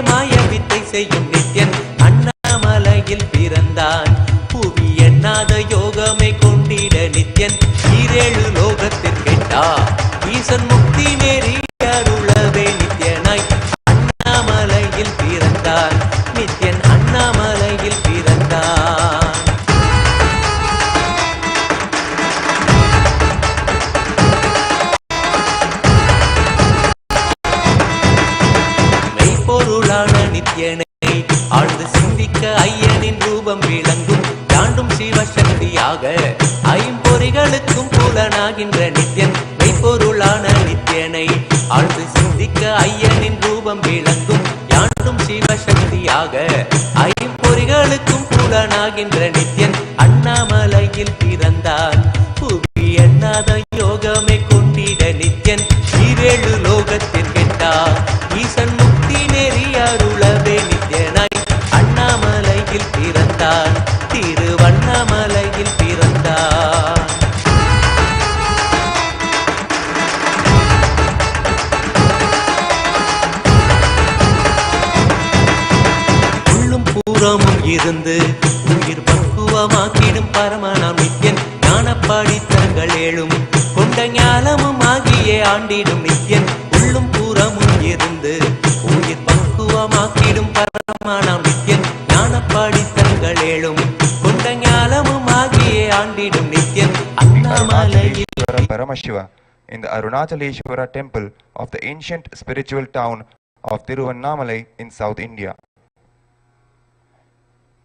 மாய வித்தை செய்யும் நித்யன் அண்ணாமலையில் பிறந்தான். புவி எண்ணாத யோகமை கொண்டிட நித்யன் ஈரேழு லோகத்திற்கெட்டா ஈசன் முக்தி நெறி அருளவே நித்யனாய் அண்ணாமலையில் பிறந்தான். நித்யன் அண்ணாமலையில் பிறந்தான். மெய்ப்பொருளான நித்யனை ஆழ்ந்து சிந்திக்க ஐயனின் ரூபம் விளங்கும். தாண்டும் சிவசக்தியாக ஐம்பொறிகளுக்கும் புலனாகின்ற நித்யன். மெய்ப்பொருளான நித்யனை ஆழ்ந்து சிந்திக்க ஐயனின் ரூபம் விளங்கும். யாண்டும் சிவசக்தியாக ஐம்பொறிகளுக்கும் புலனாகின்ற நித்யன் அண்ணாமலையில் பிறந்தான். புவி எண்ணாத யோகமே கொண்டிட நித்யன் ஈரேழு லோகத்திற்கெட்டா ஈசன் முக்தி நெறி அருளவே நித்யனாய் அண்ணாமலையில் பிறந்தான். திருவண்ணாமலையில் பிறந்தான். உள்ளும் பூரமும் இருந்து உயிர் பக்குவமாக்கிடும் பரமனாம் நித்யன். ஞானப்படித்தங்கள் ஏழும் கொண்ட ஞானமும் ஆகியே ஆண்டிடும் நித்யன். உள்ளும் பூரமும் இருந்து உயிர் பக்குவமாக்கிடும் பரமனாம் நித்யன். ஞானப்படித்தங்கள் ஏழும் கொண்ட ஞானமும் ஆகியே ஆண்டிடும் Nithyan அண்ணாமலையில். Paramashiva in the Arunachaleshwara temple of the ancient spiritual town of Tiruvannamalai in South India.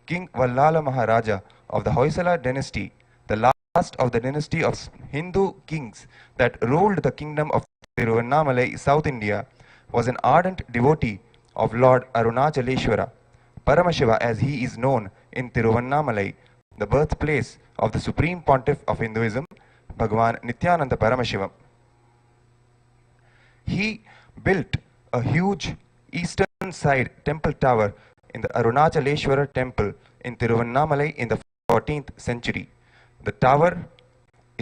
King Vallala Maharaja of the Hoysala dynasty, the last of the dynasty of Hindu kings that ruled the kingdom of Tiruvannamalai, South India, was an ardent devotee of Lord Arunachaleshwara, Paramashiva as he is known in Tiruvannamalai, the birthplace of the Supreme Pontiff of Hinduism, Bhagavan Nityananda Paramashivam. He built a huge eastern side temple tower in the Arunachaleshwara temple in Tiruvannamalai in the 14th century. The tower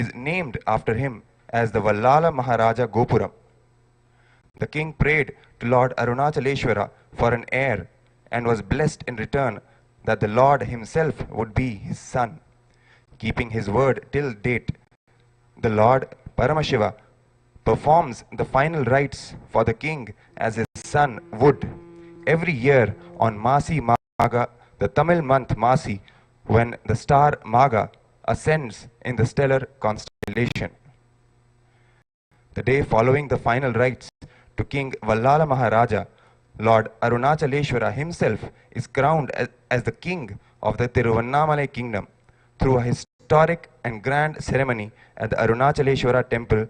is named after him as the Vallala Maharaja Gopuram. The king prayed to Lord Arunachaleshwara for an heir and was blessed in return that the Lord himself would be his son. Keeping his word till date, the Lord Paramashiva performs the final rites for the king as his son would every year on Masi Maga, the Tamil month Masi, when the star Maga ascends in the stellar constellation. The day following the final rites to King Vallala Maharaja, Lord Arunachaleshwara himself is crowned as the king of the Tiruvannamalai kingdom through a historic and grand ceremony at the Arunachaleshwara temple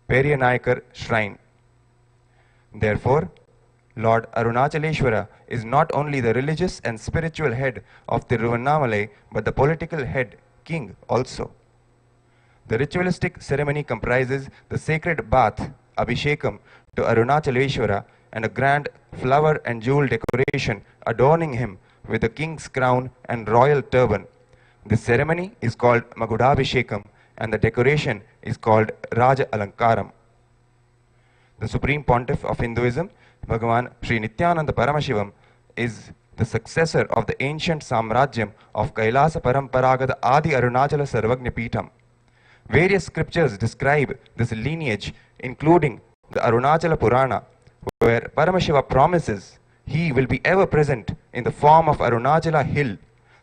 Periyanayakar shrine. Therefore, Lord Arunachaleshwara is not only the religious and spiritual head of Tiruvannamalai but the political head, king also. The ritualistic ceremony comprises the sacred bath, Abhishekam, to Arunachaleshwara and a grand flower and jewel decoration adorning him with the king's crown and royal turban. This ceremony is called Magudabhishekam and the decoration is called Raja Alankaram. The Supreme Pontiff of Hinduism, Bhagavan Sri Nityananda Paramashivam, is the successor of the ancient Samrajyam of Kailasa Paramparagada Adi Arunachala Sarvagnya Peetham. Various scriptures describe this lineage, including the Arunachala Purana, where Paramashiva promises he will be ever present in the form of Arunachala hill,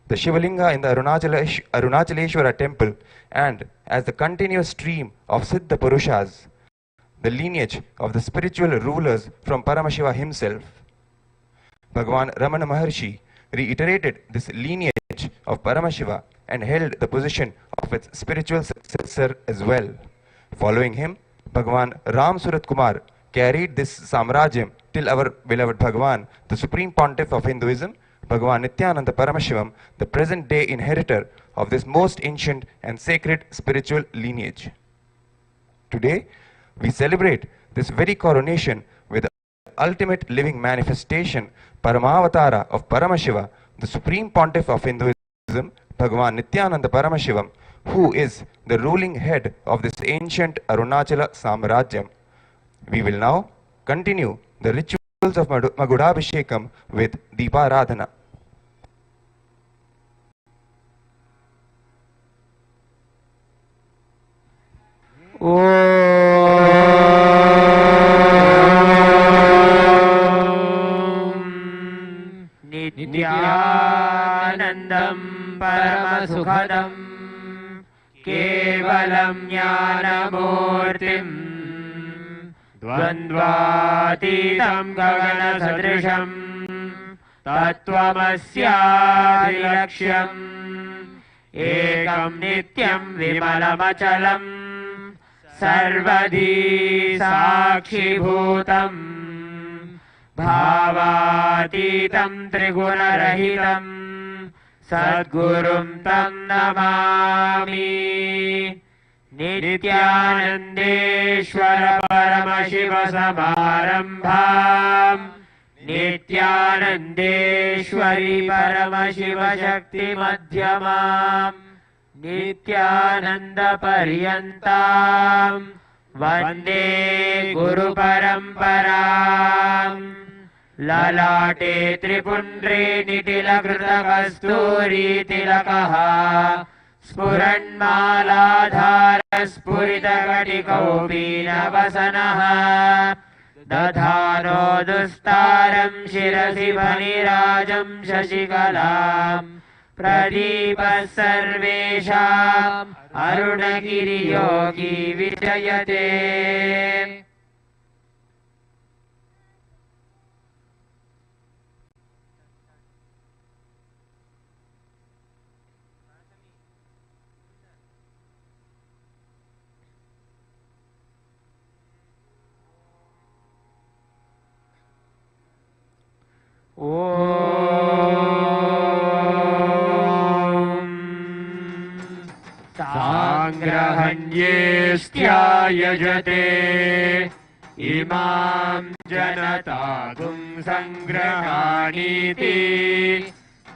the Shivalinga in the Arunachaleshwara temple, and as the continuous stream of Siddha Purushas, the lineage of the spiritual rulers from Paramashiva himself. Bhagavan Ramana Maharshi reiterated this lineage of Paramashiva and held the position of its spiritual successor as well. Following him, Bhagavan Ram Surat Kumar carried this Samrajyam till our beloved Bhagavan, the Supreme Pontiff of Hinduism, Bhagavan Nityananda Paramashivam, the present day inheritor of this most ancient and sacred spiritual lineage. Today, we celebrate this very coronation with the ultimate living manifestation, Paramavatara of Paramashiva, the Supreme Pontiff of Hinduism, Bhagavan Nityananda Paramashivam, who is the ruling head of this ancient Arunachala Samrajyam. We will now continue the ritual rituals of Magudabhishekam with Deeparadhana. नित्यानन्दं परमसुखदं केवलं ज्ञानमूर्तिं द्वन्द्वातीतं गगनसदृशं तत्त्वमस्यादिलक्ष्यम् एकं नित्यं विमलमचलं सर्वधी साक्षिभूतम् भावातीतं त्रिगुणरहितं सद्गुरुं तं नमामि। नित्यानन्देश्वर परमशिव समारम्भाम् नित्यानन्देश्वरी परमशिव शक्ति मध्यमाम् नित्यानन्दपर्यन्ताम् वन्दे गुरुपरम्पराम्। ललाटे त्रिपुण्ड्रे निटिलकृतकस्तूरीतिलकः स्फुरन्मालाधारस्फुरितकटिकौपीनवसनः दधानो दुस्तारं शिरसि फणिराजं शशिकलाम् प्रदीपः सर्वेषाम् अरुणगिरियोगी विजयते। सांग्रहण्येस्त्यायजते इमां जनतागुं संग्रहाणीति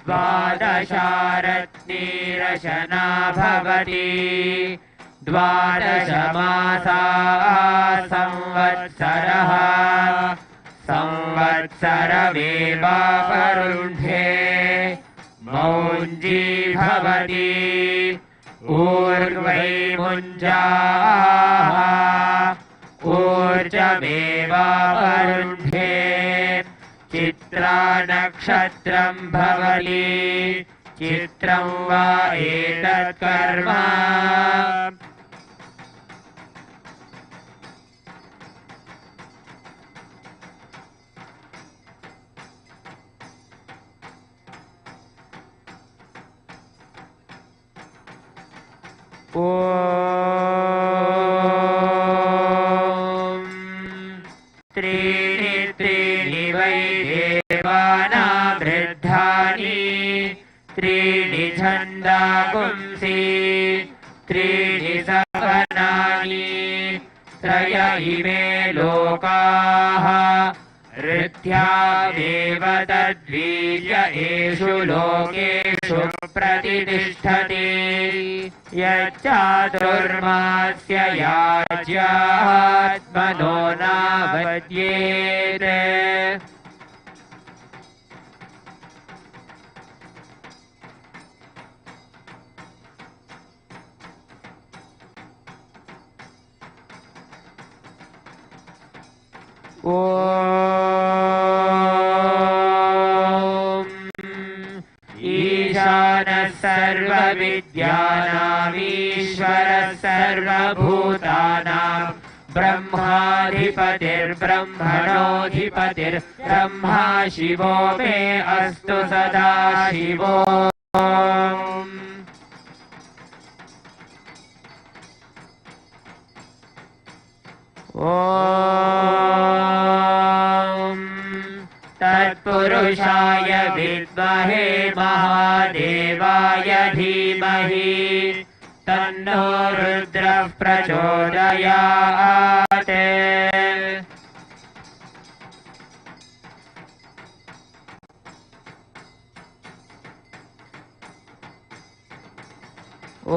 द्वादशारत्नीरशना भवति द्वादश मासा संवत्सरः संवत्सरमेवापरुन्धे मौञ्जी भवति ऊर्वै मुञ्जाः ऊर्जमेवापरुन्धे चित्रा नक्षत्रं भवति चित्रं वा एतत् कर्म ॐ त्रीणि त्रीणि वै देवानामृद्धानि त्रीणि छन्दागुंसि त्रीणि सवनानि त्रय इमे लोकाः ऋथ्यादेव तद्वीर्य एषु लोकेषु प्रतिष्ठति यच्चातुर्मास्य याज्यात्मनो नावद्येत। ॐ ईशानः सर्वविद्यानामीश्वरः सर्वभूतानां ब्रह्माधिपतिर्ब्रह्मणोऽधिपतिर्ब्रह्मा शिवो मे अस्तु सदा शिवो। ॐ तत्पुरुषाय विद्महे महादेवाय धीमहि तन्नो रुद्रः प्रचोदयात्। ॐ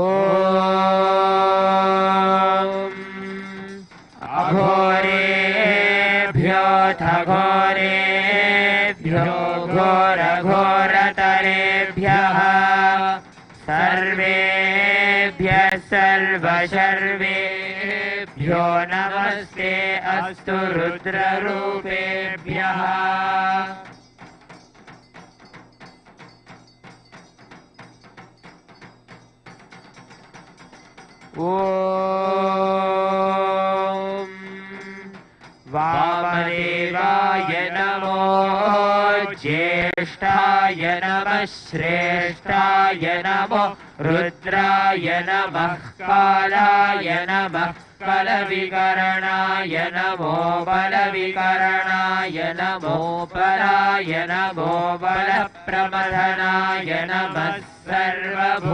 अघोरेभ्योऽथ घोरे घोरघोरतरेभ्यः सर्वेभ्यः सर्वशर्वेभ्यो नमस्ते अस्तु रुद्ररूपेभ्यः। ॐ वामदेवाय नमो ज्येष्ठाय नमः श्रेष्ठाय नमो रुद्राय नमः कालाय नमः बलविकरणाय नमो बलविकरणाय नमो बलाय नमो बलप्रमथनाय नमः सर्वभूतदमनाय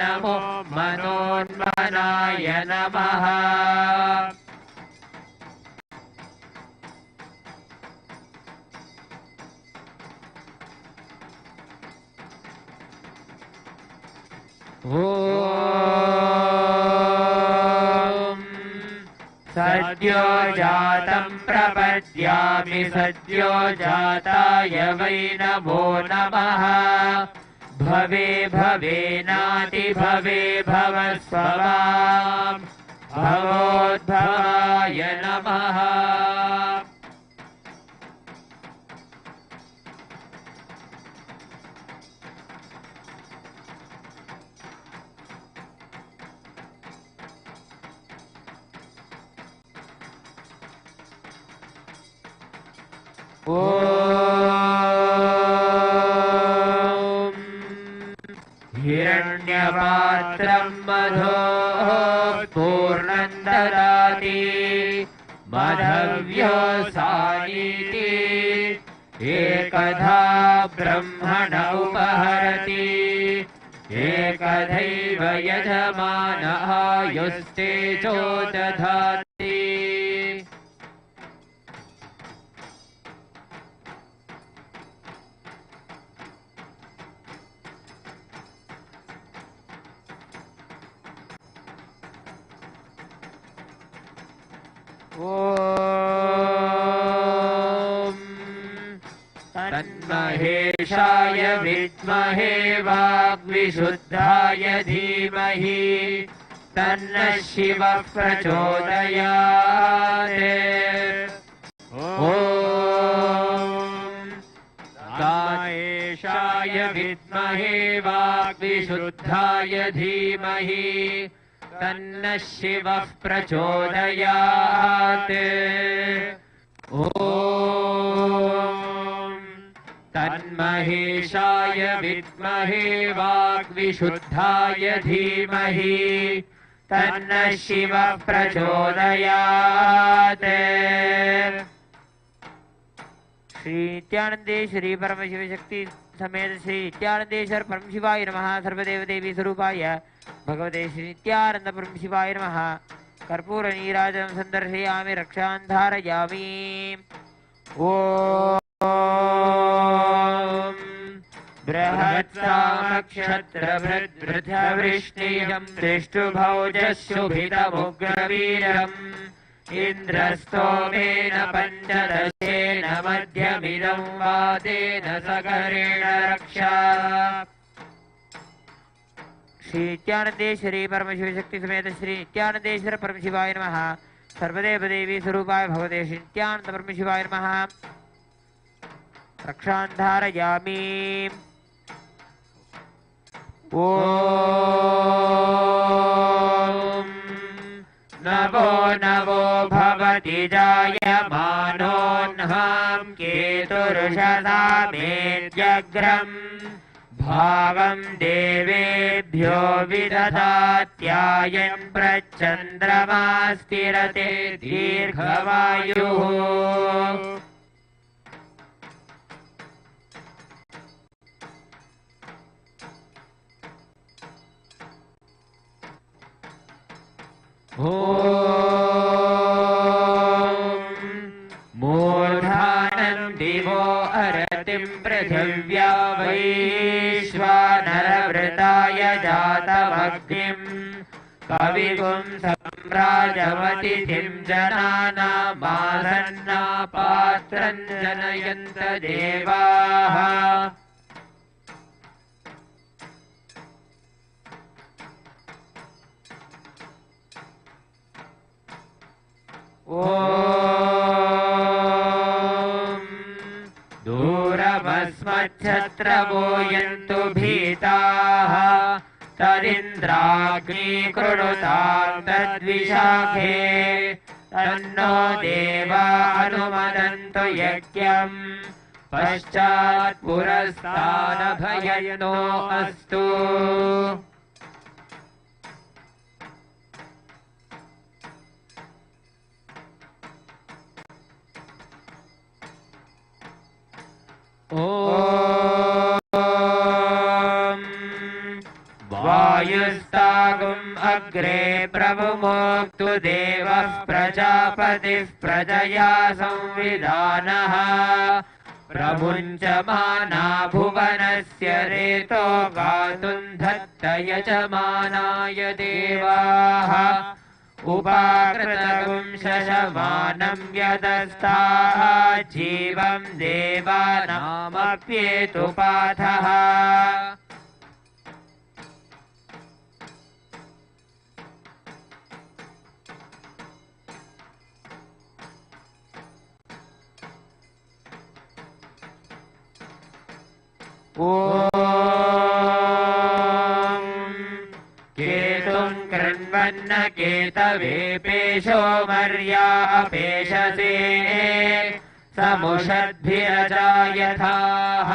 नमो मनोन्मनाय नमः। ॐ सद्यो जातं प्रपद्यामि सद्यो जाताय वै नमो नमः। भवे भवेनाति भवे भवस्वभां भवोद्भवाय नमः। ॐ हिरण्यपात्रं मधोः पूर्णं ददाति मधव्यो सानीति एकधा ब्रह्मण उपहरति एकधैव यजमान आयुस्तेजो दधाति। ॐ तन्महेशाय विद्महे वाग्विशुद्धाय धीमहि तन्नः शिवः प्रचोदयात्। ॐ कामेशाय विद्महे वाग्विशुद्धाय धीमहि तन्नः शिवः प्रचोदयात्। ॐ तन्महेशाय विद्महे वाग्विशुद्धाय धीमहि तन्नः शिवः प्रचोदयात्। श्री नित्यानंदेश्वरी परम शिव शक्ति समेत श्री नित्यानंदेश्वर परम शिवाय नमः। सर्वदेव देवी स्वरूपाय भगवते श्री नित्यानंद परम शिवाय नमः। कर्पूर नीराजनं संदर्शयामि रक्षां धारयामि। ॐ बृहत्सामक्षत्रभृद्वृद्धवृष्णीयं दृष्टुभौजशुभितमुग्रवीरम् इन्द्रस्तोमेन पञ्चदशेन मध्यमिदं वादेन सकरेण रक्षा। श्री नित्यानंदेश्वरी परमशिव शक्ति समेत श्री नित्यानंदेश्वर परम शिवाय नमः। सर्वदेव देवी स्वरूपाय भगवते श्री नित्यानंद परम शिवाय नमः। रक्षां धारयामि। ॐ नवो नवो भवति जायमानोऽह्नां केतुर्षदामेत्यग्रम् भागं देवेभ्यो विदधात्यायन् प्रचन्द्रमास्तिरते दीर्घवायुः। ॐ मूर्धानं दिवो अरतिं पृथिव्या वैश्वानरवृताय जातमग्निं कविगुं सम्राजमतिथिं जनानामासन्ना पात्रं जनयन्त देवाः ॐ दूरमस्मच्छत्रवो यन्तु भीताः तदिन्द्राग्नीकृणुतां तद्विशाखे तन्नो देवा अनुमदन्तु यज्ञम् पश्चात् पुरस्तादभयनो अस्तु। ॐ वायुस्तागुम् अग्रे प्रमुमोक्तु देवः प्रजापतिः प्रजया संविधानः प्रमुञ्चमाना भुवनस्य रेतो गातुं धत्त यजमानाय देवाः उपाकृतगुं शशमानं यदस्ताः जीवं देवानामप्येतुपाथः ॐ केतुं कृण्वन्न केतवेपेशो मर्या अपेशसे समुषद्भिरजायथाः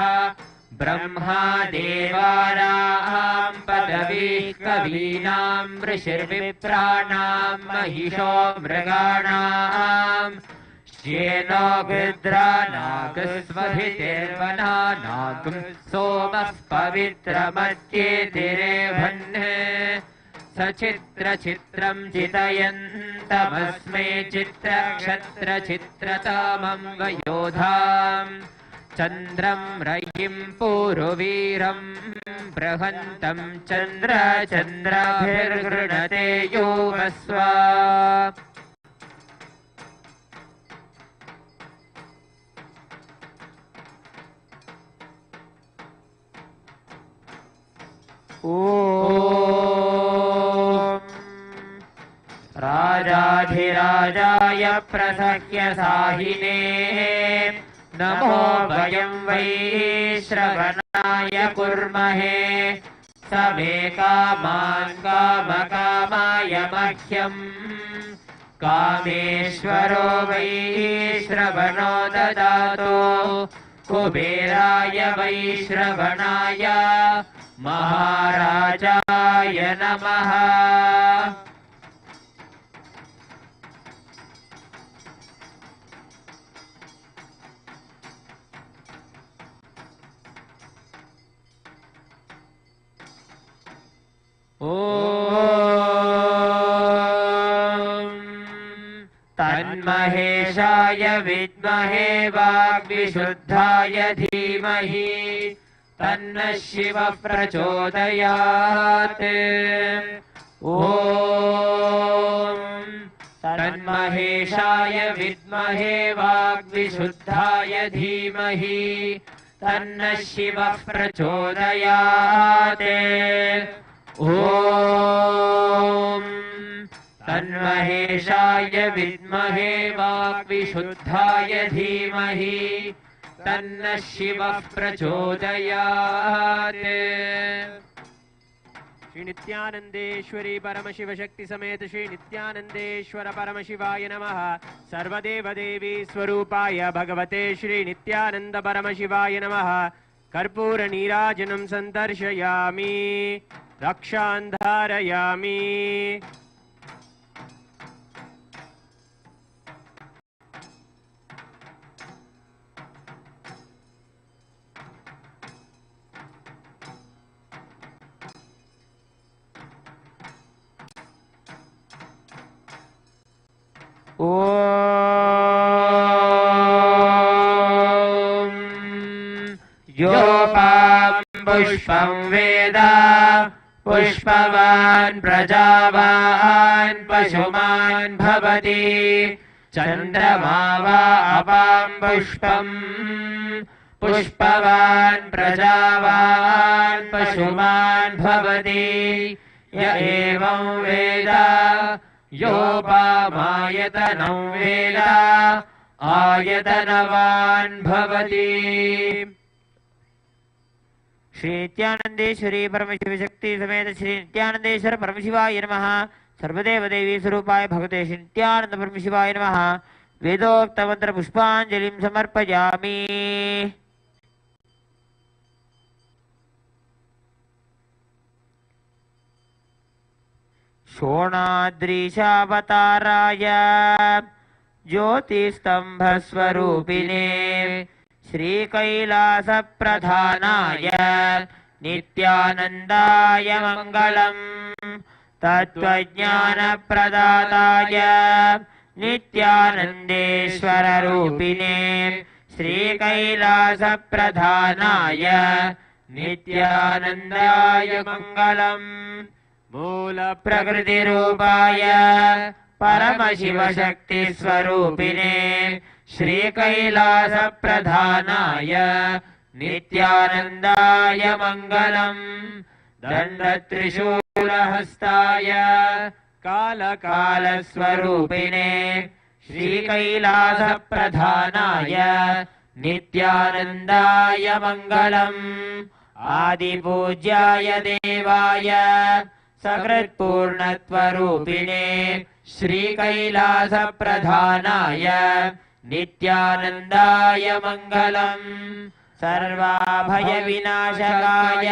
ब्रह्मा देवानां पदवीः कवीनां ऋषिर्विप्राणां महिषो मृगाणाम् श्येनो गृध्रानागस्वभितिर्वना नागं सोमः पवित्रमत्येतिरेभन्ने सचित्रचित्रं चितयन्तमस्मै चित्रक्षत्रचित्रतामं वयोधाम् चन्द्रं रयिं पूर्ववीरं बृहन्तं चन्द्रचन्द्राभिर्गृणते योगस्वा ॐ राजाधिराजाय प्रसह्य साहिने नमो वयं वै श्रवणाय कुर्महे स मे कामान् कामकामाय मह्यं कामेश्वरो वै श्रवणो ददातु कुबेराय वै श्रवणाय महाराजाय नमः। ॐ तन्महेशाय विद्महे वाग्विशुद्धाय धीमहि तन्नः शिवः प्रचोदयात्। ॐ तन्महेशाय विद्महे वाग्विशुद्धाय धीमहि तन्नः शिवः प्रचोदयात्। ॐ तन्महेशाय विद्महे वाग्विशुद्धाय धीमहि तन्नः शिवः प्रचोदयात्। श्री नित्यानंदेश्वरी परमशिव शक्ति समेत श्री नित्यानंदेश्वर परमशिवाय नमः। सर्वदेव देवी स्वरूपाय भगवते श्री नित्यानंद परमशिवाय नमः। कर्पूर नीराजनं संदर्शयामि रक्षान् धारयामि। ॐ योपां पुष्पं वेद पुष्पवान् प्रजावान् पशुमान् भवति चन्द्रमा वा अपां पुष्पम् पुष्पवान् प्रजावान् पशुमान् भवति य एवं वेद योपामायतनं वेद आयतनवान् भवति। श्री नित्यानंदेश्वरी परमशिव शक्ति समेत श्री नित्यानंदेश्वर परमशिवाय नमः। सर्वदेव देवी स्वरूपाय भगवते श्री नित्यानंद परमशिवाय नमः। वेदोक्त मंत्र पुष्पांजलिं समर्पयामि। शोणाद्रीशावताराय ज्योतिस्तंभस्वरूपिणे श्रीकैलासप्रधानाय नित्यानन्दाय मङ्गलम्। तत्त्वज्ञानप्रदाताय नित्यानन्देश्वररूपिणे श्रीकैलासप्रधानाय नित्यानन्दाय मङ्गलम्। मूलप्रकृतिरूपाय परमशिवशक्तिस्वरूपिणे श्रीकैलासप्रधानाय नित्यानन्दाय मङ्गलम्। दण्डत्रिशूलहस्ताय कालकालस्वरूपिणे श्रीकैलासप्रधानाय नित्यानन्दाय मङ्गलम्। आदिपूज्याय देवाय सकृत्पूर्णत्वरूपिणे श्रीकैलासप्रधानाय नित्यानन्दाय मङ्गलम्। सर्वाभयविनाशकाय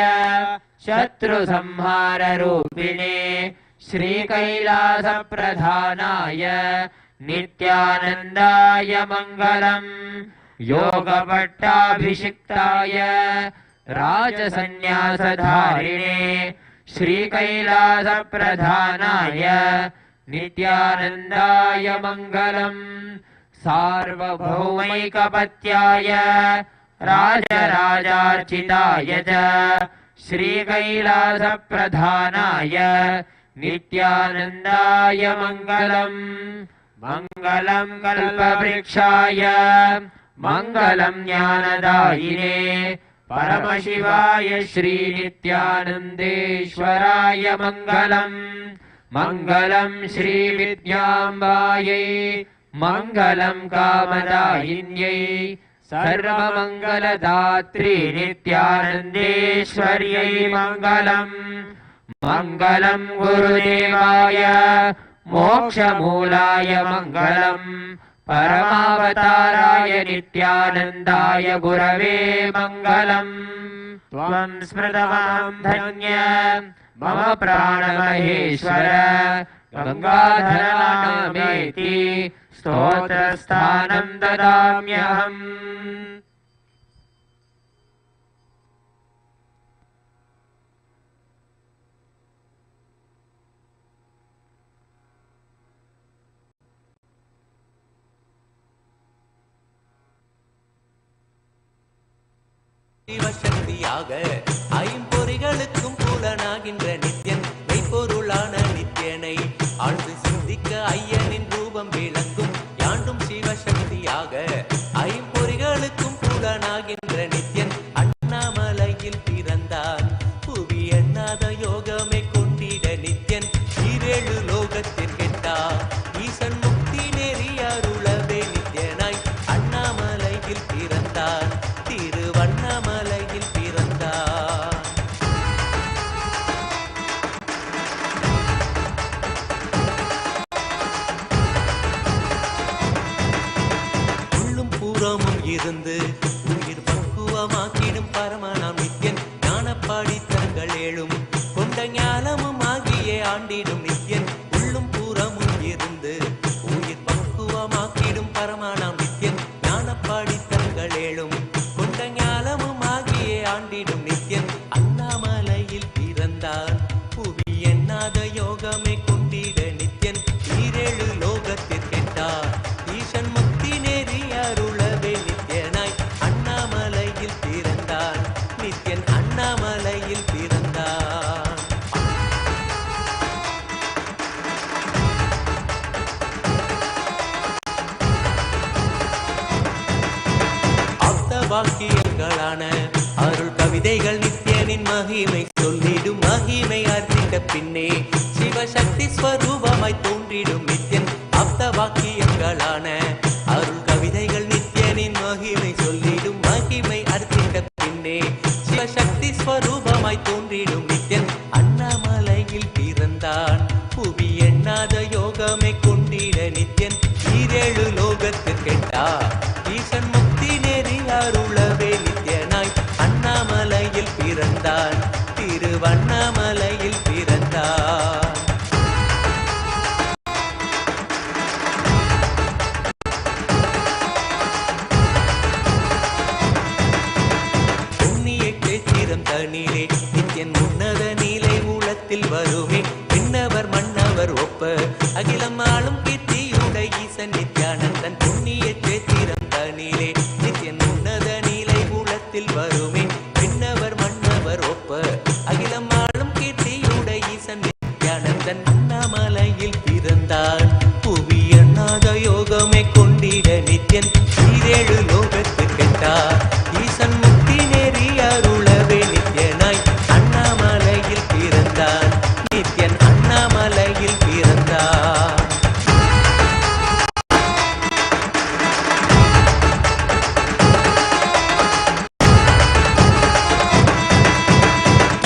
शत्रुसंहाररूपिणे श्रीकैलासप्रधानाय नित्यानन्दाय मङ्गलम्। योगपट्टाभिषिक्ताय राजसन्न्यासधारिणे श्रीकैलासप्रधानाय नित्यानन्दाय मङ्गलम्। सार्वभौमैकपत्याय राजराजार्चिताय च श्रीकैलासप्रधानाय नित्यानन्दाय मङ्गलम्। मङ्गलं कल्पवृक्षाय मङ्गलं ज्ञानदायिने परमशिवाय श्रीनित्यानन्देश्वराय मङ्गलम्। मङ्गलं श्रीविद्याम्बायै मङ्गलं कामदायिन्यै सर्वमङ्गलदात्री नित्यानन्देश्वर्यै मङ्गलम्। मङ्गलं गुरुदेवाय मोक्षमूलाय मङ्गलम्। परमावताराय नित्यानन्दाय गुरवे मङ्गलम्। त्वं स्मृतवां धन्य मम प्राणमहेश्वर गङ्गाधरनामेति स्तोत्रस्थानं ददाम्यहम्। சிவசக்தியாக ஐம்பொறிகளுக்கும் புலனாகின்ற நித்யன் மெய்ப்பொருளான நித்யனை ஆழ்ந்து சிந்திக்க ஐயனின் ரூபம் விளங்கும் யாண்டும் சிவசக்தியாக ஐம்பொறிகளுக்கும் புலனாகின்ற நித்யன் அண்ணாமலையில் பிறந்தான். புவி எண்ணாத யோகமே கொண்டிட நித்யன் ஈரேழு லோகத்திற்கெட்டார். ஈசன் முக்தி நெறி அருளவே நித்யனாய் அண்ணாமலையில் பிறந்தான். திருவண்ணாமலையில் பிறந்தார். உள்ளும் பூரமும் இருந்து உயிர் பக்குவமாக்கிடும் பரமனாம் நித்யன் ஞானப்பாடி தங்கள் ஏழும் கொண்ட ஞானமும் ஆகியே ஆண்டிடும் நித்யன். உள்ளும் பூரமும் இருந்து உயிர் பக்குவமாக்கிடும் பரமனாம் நித்யன் ஞானப்பாடி தங்கள் ஏழும் ஆண்டிடும் நித்யன் அண்ணாமலையில் பிறந்தான். புவி எண்ணாத யோகமே கொண்டிட நித்யன் ஈரேழு லோகத்திற்கெட்டார். ஈசன் முக்தி நெறி அருளவே நித்யனாய் அண்ணாமலையில் பிறந்தான். நித்யன் அண்ணாமலையில் வாக்கியங்களான அருள் கவிதைகள் நித்யனின் மகிமை சொல்லிடும் மகிமை அர்த்தித்த பின்னே சிவசக்தி ஸ்வரூபமாய் தோன்றிடும் நித்யன் ஆப்த வாக்கியங்களான அருள் கவிதைகள் நித்யனின் மகிமை சொல்லிடும் மகிமை அர்த்தித்த பின்னே சிவசக்தி ஸ்வரூபமாய் தோன்றிடும் நித்யன் அண்ணாமலையில் பிறந்தான் புவி எண்ணாத யோகமே கொண்டிட நித்யன் ஈரேழு லோகத்திற்கெட்டா ஈசன் முக்தி நெறி அருளவே நித்யனாய் அண்ணாமலையில் பிறந்தான் திருவண்ணாமலையில் பிறந்தான். புண்ணிய கேத்திரம் தனிலே நித்யன் உன்னத நிலை மூலத்தில் வருமே விண்ணவர் மன்னவர் ஒப்ப அகிலம் ஆளும் கீர்த்தியுடை ஈசன் நித்யானந்தன் புண்ணிய கேத்திரம் தனிலே நித்யன் உன்னத நிலை மூலத்தில் வருமே விண்ணவர் மன்னவர் ஒப்ப அகிலம் ஆளும் கீர்த்தியுடை ஈசன் நித்யானந்தன் அண்ணாமலையில் பிறந்தான் புவி எண்ணாத யோகமே கொண்டிட நித்யன் ஈரேழு லோகத்திற்கெட்டா ஈசன் முக்தி நெறி அருளவே நித்யனாய் அண்ணாமலையில் பிறந்தான் நித்யன் அண்ணாமலையில் பிறந்தான்.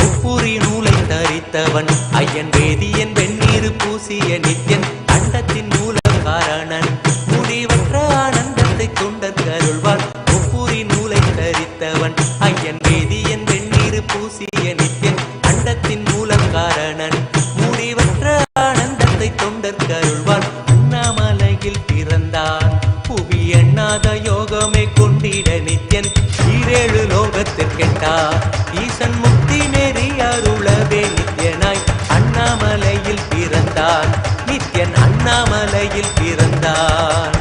முப்புரி நூலை தரித்தவன் ஐயன் வேதியன் வெந்நீர் பூசிய நித்யன் அண்டத்தின் மூல காரணன் முடிவற்ற ஆனந்தத்தை தொண்டற்கு அருள்வான். முப்புரி நூலை தரித்தவன் ஐயன் வேதியன் வெந்நீர் பூசிய நித்யன் அண்டத்தின் மூல காரணன் முடிவற்ற ஆனந்தத்தை தொண்டற்கு அருள்வான். அண்ணாமலையில் பிறந்தான் புவி எண்ணாத யோகமே கொண்டிட நித்யன் ஈரேழு லோகத்திற்கெட்டா ஈசன் முக்தி நெறி அருளவே நித்யனாய் அண்ணாமலையில் பிறந்தான் நித்யன் அண்ணாமலையில் பிறந்தான்.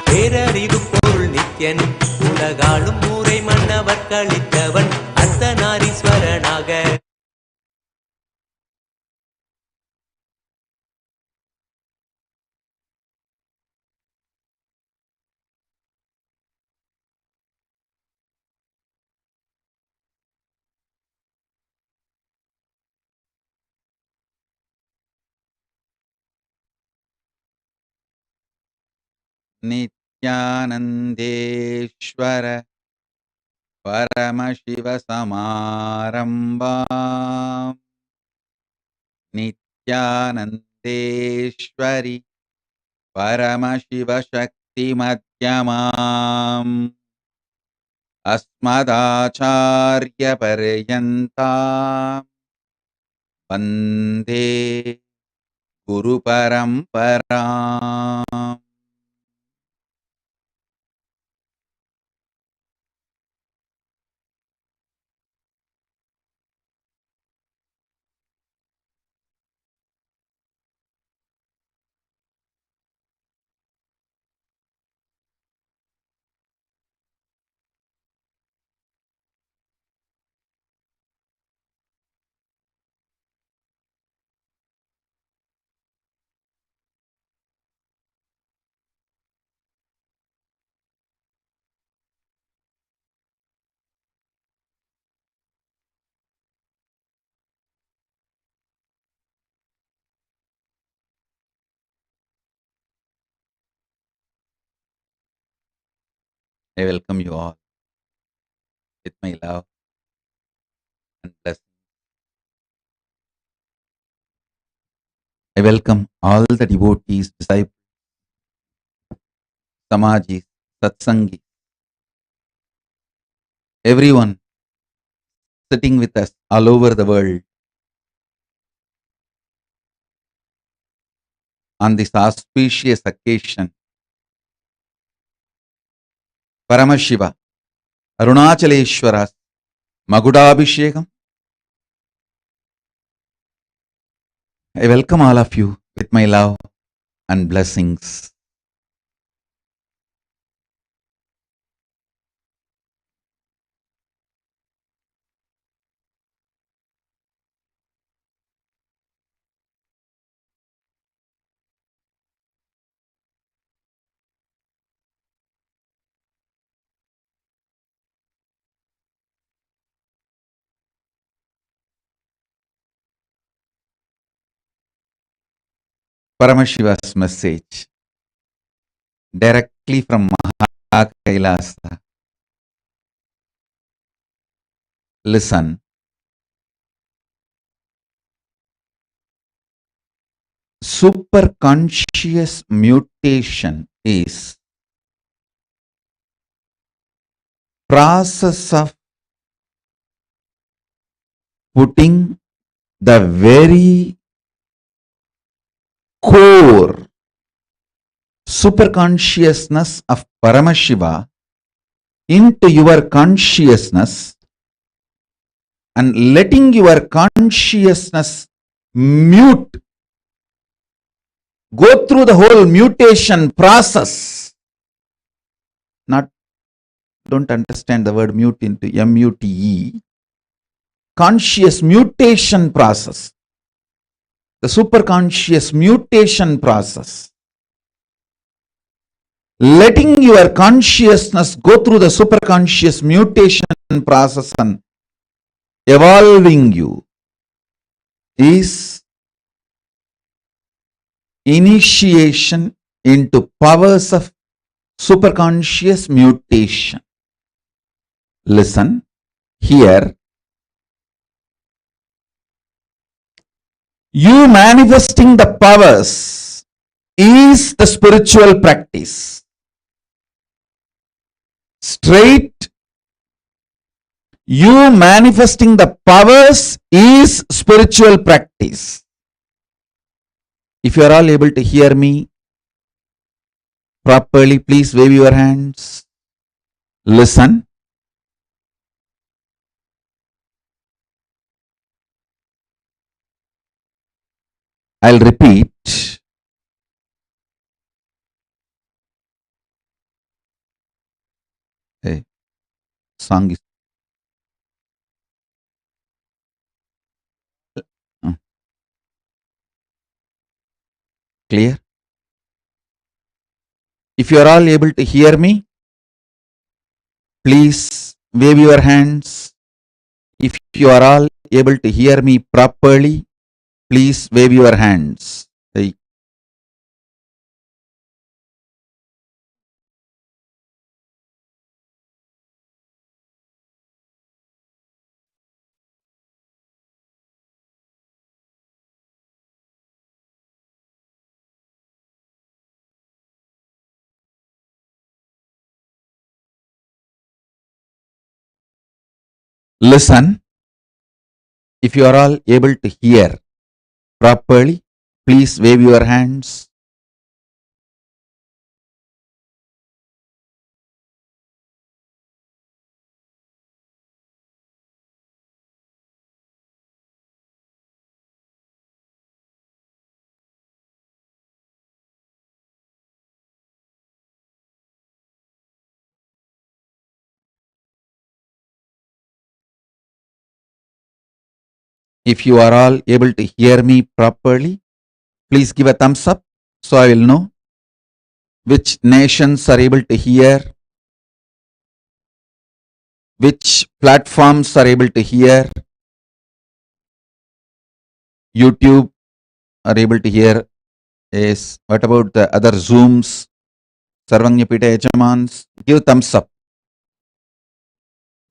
பேரறிவு பொருள் நித்யன் உலகாளும் ஊரை மன்னவர் கழித்தவன் அர்த்தநாரீஸ்வரனாக नित्यानन्देश्वर परमशिवसमारम्भाम् नित्यानन्देश्वरि परमशिवशक्तिमध्यमाम् अस्मदाचार्यपर्यन्ताम् वन्दे गुरुपरम्पराम्. I welcome you all with my love and blessing. I welcome all the devotees, disciples, Samajis, Satsangis, everyone sitting with us all over the world on this auspicious occasion. Paramashiva, Arunachaleshwara's Magudabhishekam. I welcome all of you with my love and blessings. Paramashiva's message directly from Mahakailasa. Listen. Superconscious mutation is process of putting the very core superconsciousness of Paramashiva into your consciousness and letting your consciousness mute, go through the whole mutation process. Don't understand the word mute into M-U-T-E. Conscious mutation process. The superconscious mutation process. Letting your consciousness go through the superconscious mutation process and evolving you is initiation into powers of superconscious mutation. Listen, here you manifesting the powers is the spiritual practice. Straight, you manifesting the powers is spiritual practice. If you are all able to hear me properly, please wave your hands. Listen. I'll repeat. Hey, song is clear? If you are all able to hear me, please wave your hands. If you are all able to hear me properly, please wave your hands. Hey. Listen. If you are all able to hear properly, please wave your hands. If you are all able to hear me properly, please give a thumbs up so I will know which nations are able to hear, which platforms are able to hear. YouTube are able to hear. Yes. What about the other Zooms? Sarvanyapita Echamans? Give thumbs up.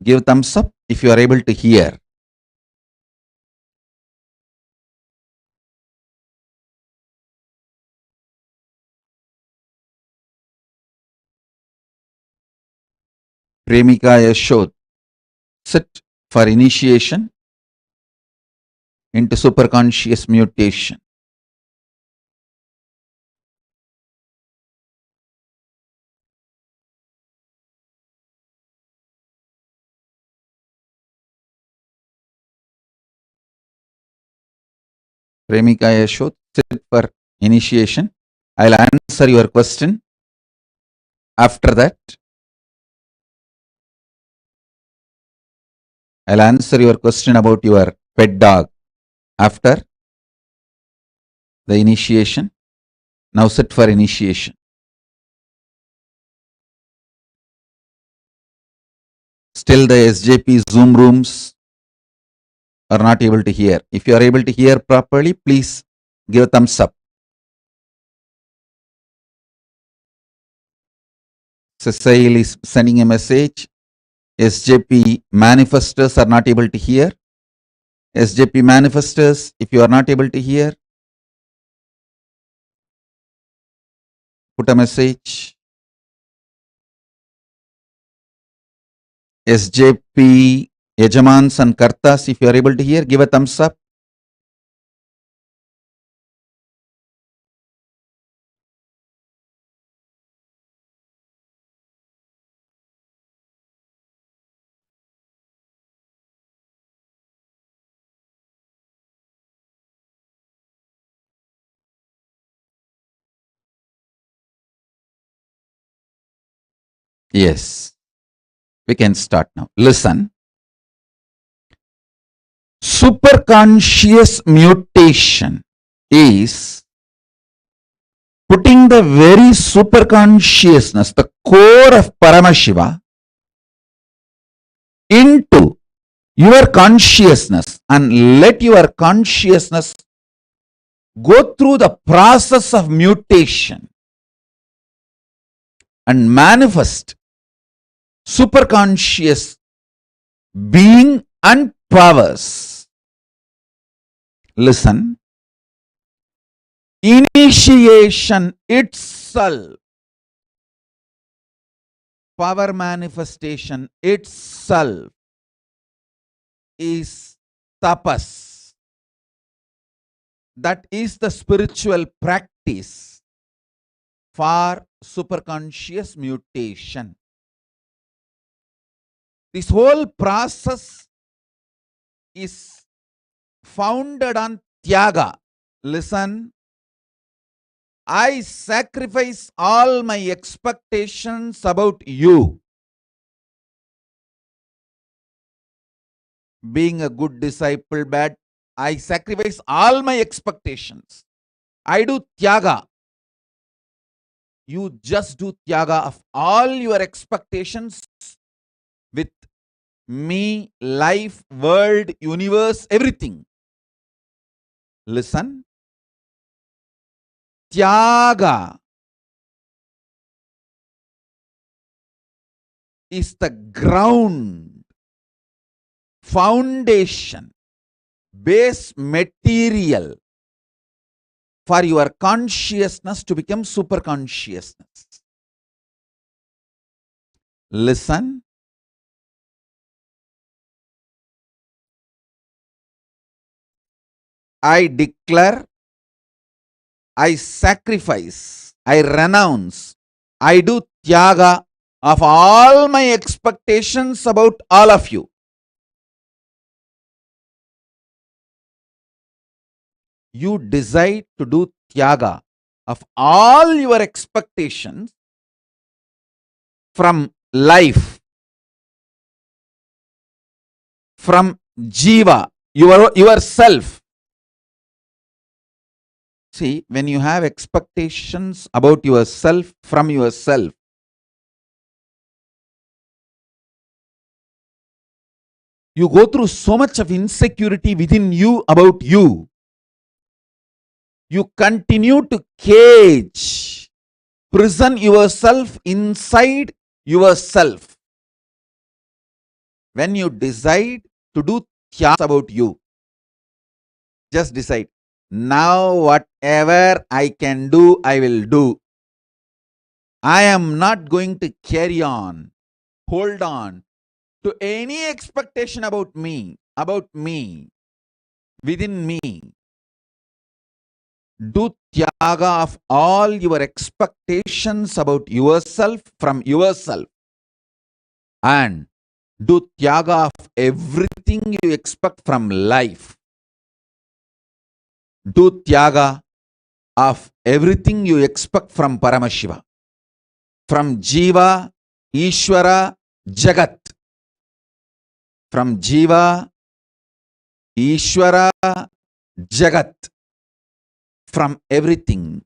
Give thumbs up if you are able to hear. Premika Yashod. Sit for initiation into superconscious mutation. Premika Yashod, sit for initiation. I'll answer your question. After that, I'll answer your question about your pet dog. After the initiation, now sit for initiation. Still the SJP Zoom rooms are not able to hear. If you are able to hear properly, please give a thumbs up. Cecile is sending a message. SJP manifestors are not able to hear. SJP manifestors, if you are not able to hear, put a message. SJP Yajamans and Kartas, if you are able to hear, give a thumbs up. Yes, we can start now. Listen. Superconscious mutation is putting the very superconsciousness, the core of Paramashiva, into your consciousness and let your consciousness go through the process of mutation and manifest superconscious being and powers. Listen. Initiation itself, power manifestation itself is tapas. That is the spiritual practice for superconscious mutation. This whole process is founded on tyaga. Listen. I sacrifice all my expectations about you. Being a good disciple, bad, I sacrifice all my expectations. I do tyaga. You just do tyaga of all your expectations with me, life, world, universe, everything. Listen. Tyaga is the ground, foundation, base material for your consciousness to become super consciousness. Listen. I declare, I sacrifice, I renounce, I do tyaga of all my expectations about all of you. You decide to do tyaga of all your expectations from life, from jiva, yourself. See, when you have expectations about yourself from yourself, you go through so much of insecurity within you about you. You continue to cage, prison yourself inside yourself. When you decide to do tyaga about you, just decide, now whatever I can do, I will do. I am not going to carry on, hold on to any expectation about me, within me. Do tyaga of all your expectations about yourself from yourself, and do tyaga of everything you expect from life. Do tyaga of everything you expect from Paramashiva, from Jiva, Ishvara, Jagat. From Jiva, Ishvara, Jagat. From everything.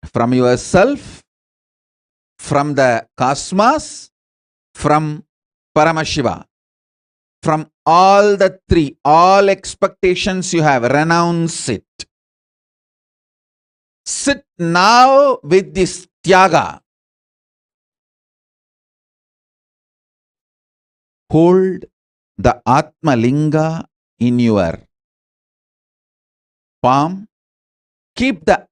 From yourself, from the cosmos, from Paramashiva. From all the three, all expectations you have, renounce it. Sit now with this tyaga. hold the Atma Linga in your palm. Keep the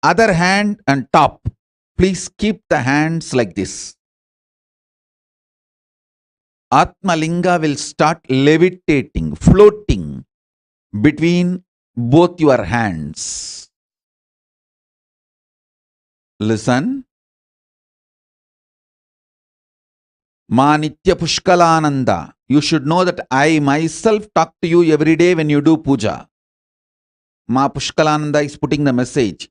other hand on top. Please keep the hands like this. Atma Linga will start levitating, floating between both your hands. Listen. Ma Nitya Pushkalananda. You should know that I myself talk to you every day when you do puja. Ma Pushkalananda is putting the message.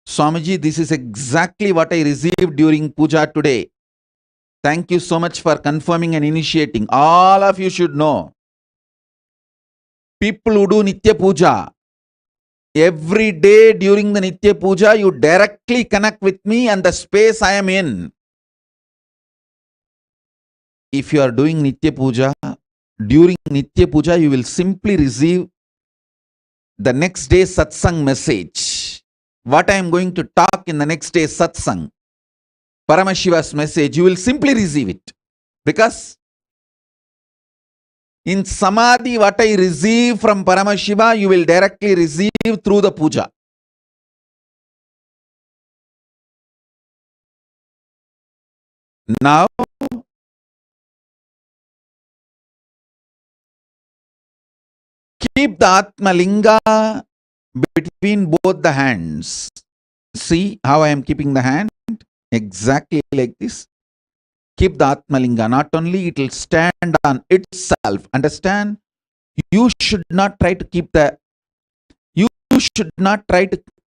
Swamiji, this is exactly what I received during puja today. Thank you so much for confirming and initiating. All of you should know. People who do Nitya Puja, every day during the Nitya Puja, you directly connect with me and the space I am in. If you are doing Nitya Puja, during Nitya Puja, you will simply receive the next day satsang message. What I am going to talk in the next day satsang, Paramashiva's message, you will simply receive it. Because in Samadhi, what I receive from Paramashiva, you will directly receive through the puja. Now, keep the Atma Linga between both the hands. See how I am keeping the hand? Exactly like this. Keep the Atma Linga. Not only it will stand on itself. Understand? You should not try to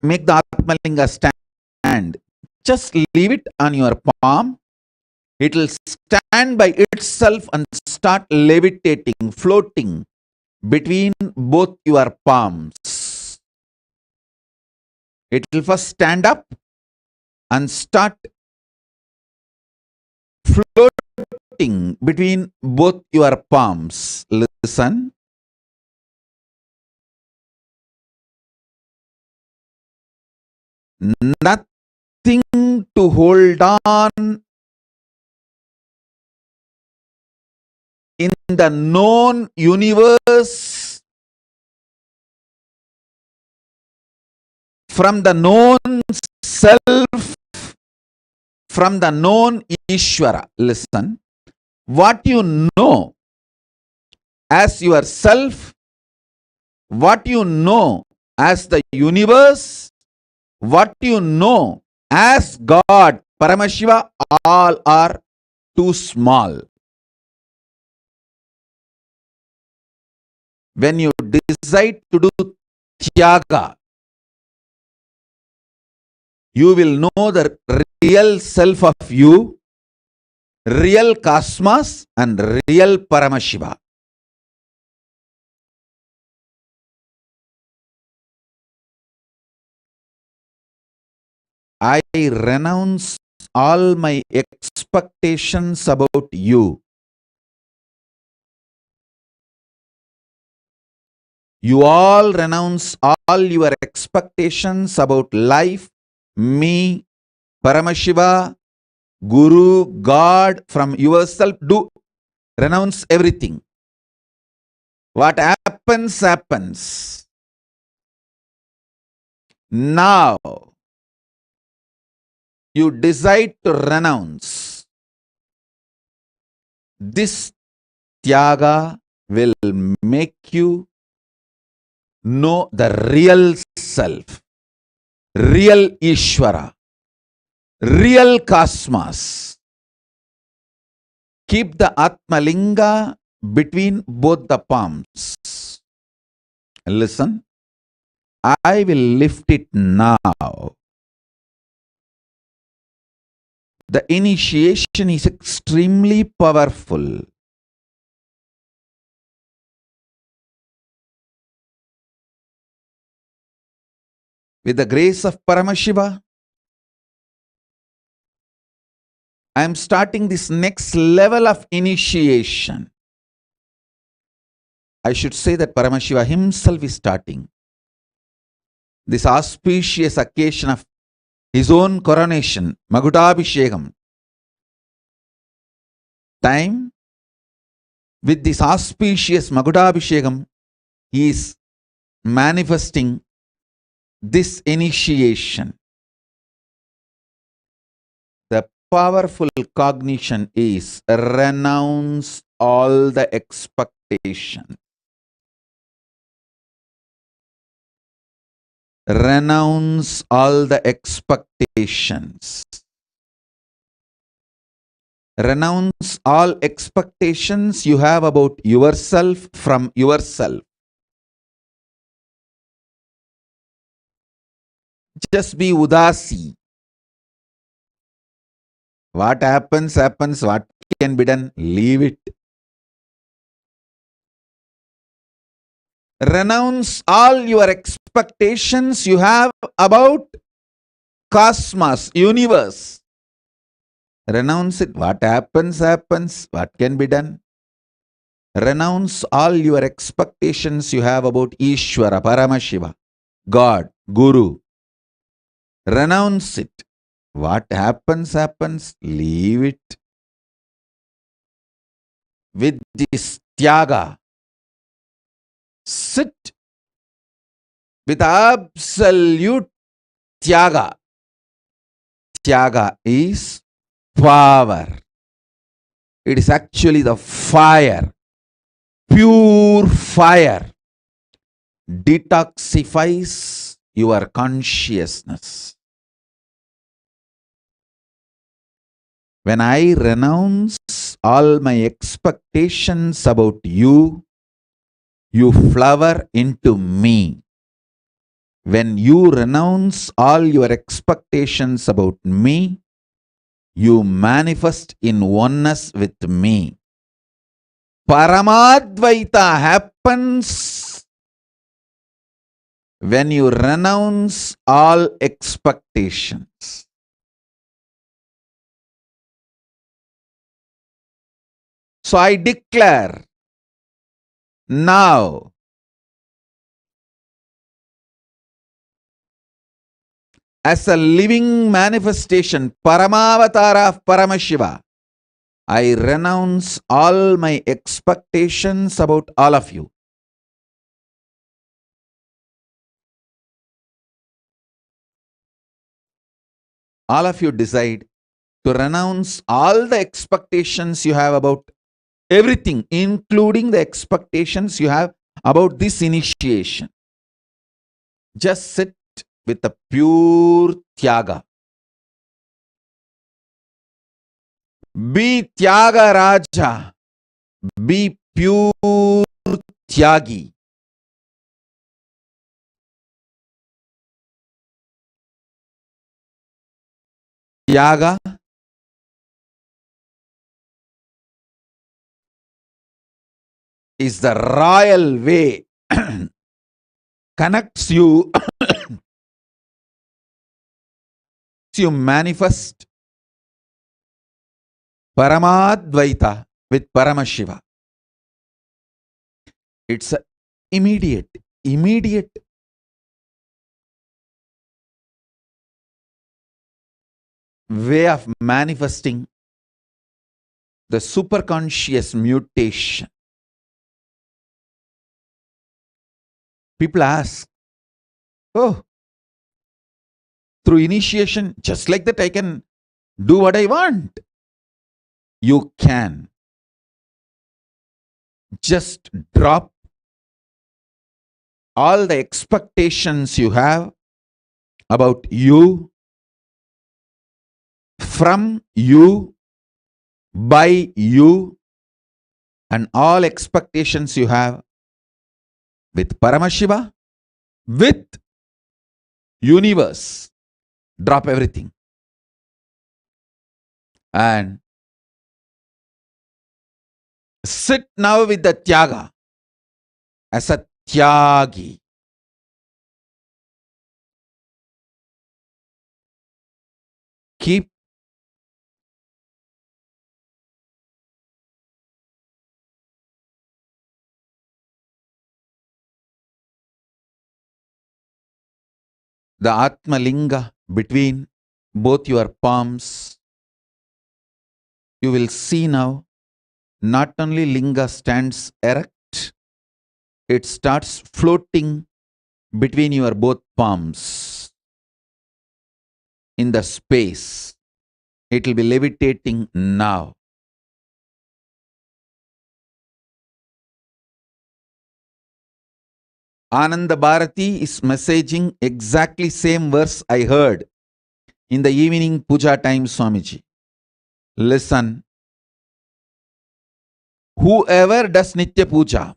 make the Atma Linga stand. Just leave it on your palm. It will stand by itself and start levitating, floating between both your palms. It will first stand up and start floating between both your palms. Listen. Nothing to hold on in the known universe from the known self, from the known Ishvara. Listen. What you know as yourself, what you know as the universe, what you know as God, Paramashiva, all are too small. When you decide to do Tyaga, you will know the real self of you, real cosmos and real Paramashiva. I renounce all my expectations about you. You all renounce all your expectations about life, me, Paramashiva, Guru, God, from yourself. Do renounce everything. What happens, happens. Now, you decide to renounce. This Tyaga will make you know the real self, real Ishvara, real cosmos. Keep the Atma Linga between both the palms. Listen, I will lift it now. The initiation is extremely powerful. With the grace of Paramashiva, I am starting this next level of initiation. I should say that Paramashiva himself is starting this auspicious occasion of his own coronation, Magutabhishekam. Time With this auspicious Magudabhishekam, he is manifesting this initiation. The powerful cognition is renounce all the expectations. Renounce all the expectations. Renounce all expectations you have about yourself from yourself. Just be udasi. What happens, happens. What can be done, leave it. Renounce all your expectations you have about cosmos, universe. Renounce it. What happens, happens. What can be done? Renounce all your expectations you have about Ishvara, Paramashiva, God, Guru. Renounce it. What happens, happens. Leave it. With this tyaga, sit with absolute tyaga. Tyaga is power. It is actually the fire, pure fire, detoxifies your consciousness. When I renounce all my expectations about you, you flower into me. When you renounce all your expectations about me, you manifest in oneness with me. Paramadvaita happens when you renounce all expectations. So I declare now, as a living manifestation, Paramavatara of Paramashiva, I renounce all my expectations about all of you. All of you decide to renounce all the expectations you have about everything, including the expectations you have about this initiation. Just sit with a pure tyaga. Be tyaga raja. Be pure tyagi. Tyaga is the royal way, connects you, you manifest Paramadvaita with Paramashiva. It's a immediate way of manifesting the superconscious mutation. People ask, oh, through initiation, just like that I can do what I want. You can. Just drop all the expectations you have about you, from you, by you, and all expectations you have with Paramashiva, with universe. Drop everything. And sit now with the tyaga as a tyagi. Keep the Atma Linga between both your palms. You will see now not only linga stands erect, it starts floating between your both palms in the space. It will be levitating now. Ananda Bharati is messaging exactly same verse I heard in the evening puja time, Swamiji. Listen. Whoever does Nitya Puja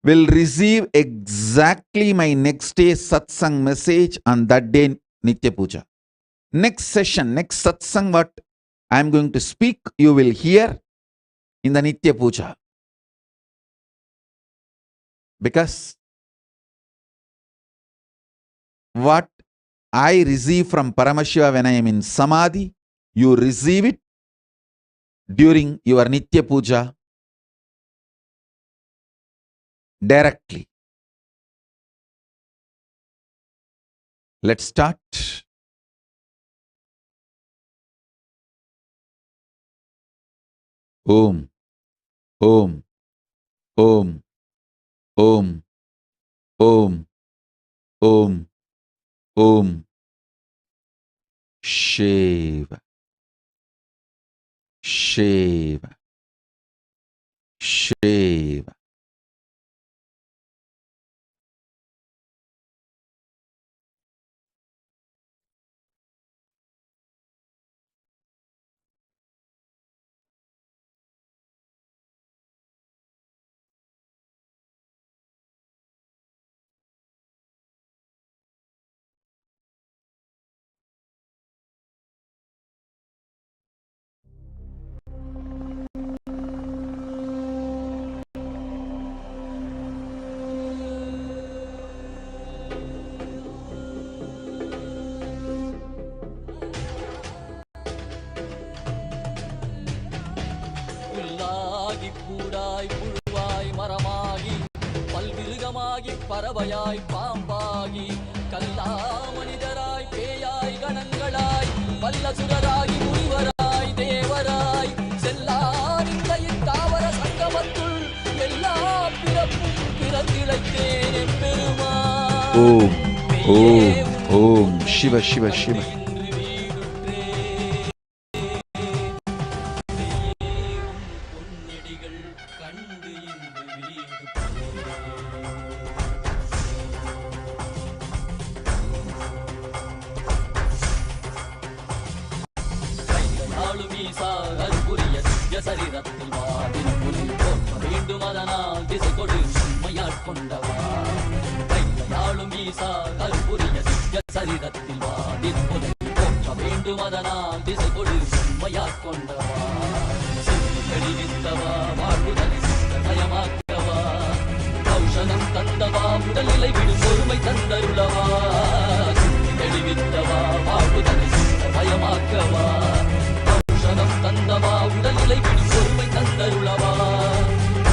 will receive exactly my next day satsang message on that day Nitya Puja. Next session, next satsang what I am going to speak, you will hear in the Nitya Puja. Because what I receive from Paramashiva when I am in Samadhi, you receive it during your Nitya Puja directly. Let's start. Om, Om, Om, Om, Om, Om, Om, Shiva, Shiva, Shiva. கூடாய் புழுவாய் மரமாகி பல்விருகமாகி பறவையாய் பாம்பாகி கல்லா மனிதராய் பேயாய் கணங்களாய் வல்லசுரராகி முனிவராய் தேவராய் செல்லாரிந்த இத்தாவர சங்கமத்துள் எல்லா பிறப்பும் பிறந்திழைத்தேன் எம்பெருமான். ஓம் ஓம் ஓம் சிவ சிவ சிவ. சரிரத்தில் வாடின புலி போற்ற வேண்டும் அதனால் திசை கொடு உண்மையாட்கொண்டவா கையாளும் ஈசா கருப்புரிய திவ்ய சரிரத்தில் வாடின புலி போற்ற வேண்டும் அதனால் திசை கொடு உண்மையாட்கொண்டவா தெளிவித்தவா வாழ்வுதலை சித்தமயமாக்கவா ஔஷதம் தந்தவா உடல்நிலை விடும் பொறுமை தந்தருளவா தெளிவித்தவா வாழ்வுதலை சித்தமயமாக்கவா தந்தவா உடல்நிலை விடும் பொறுமை தந்தருளவா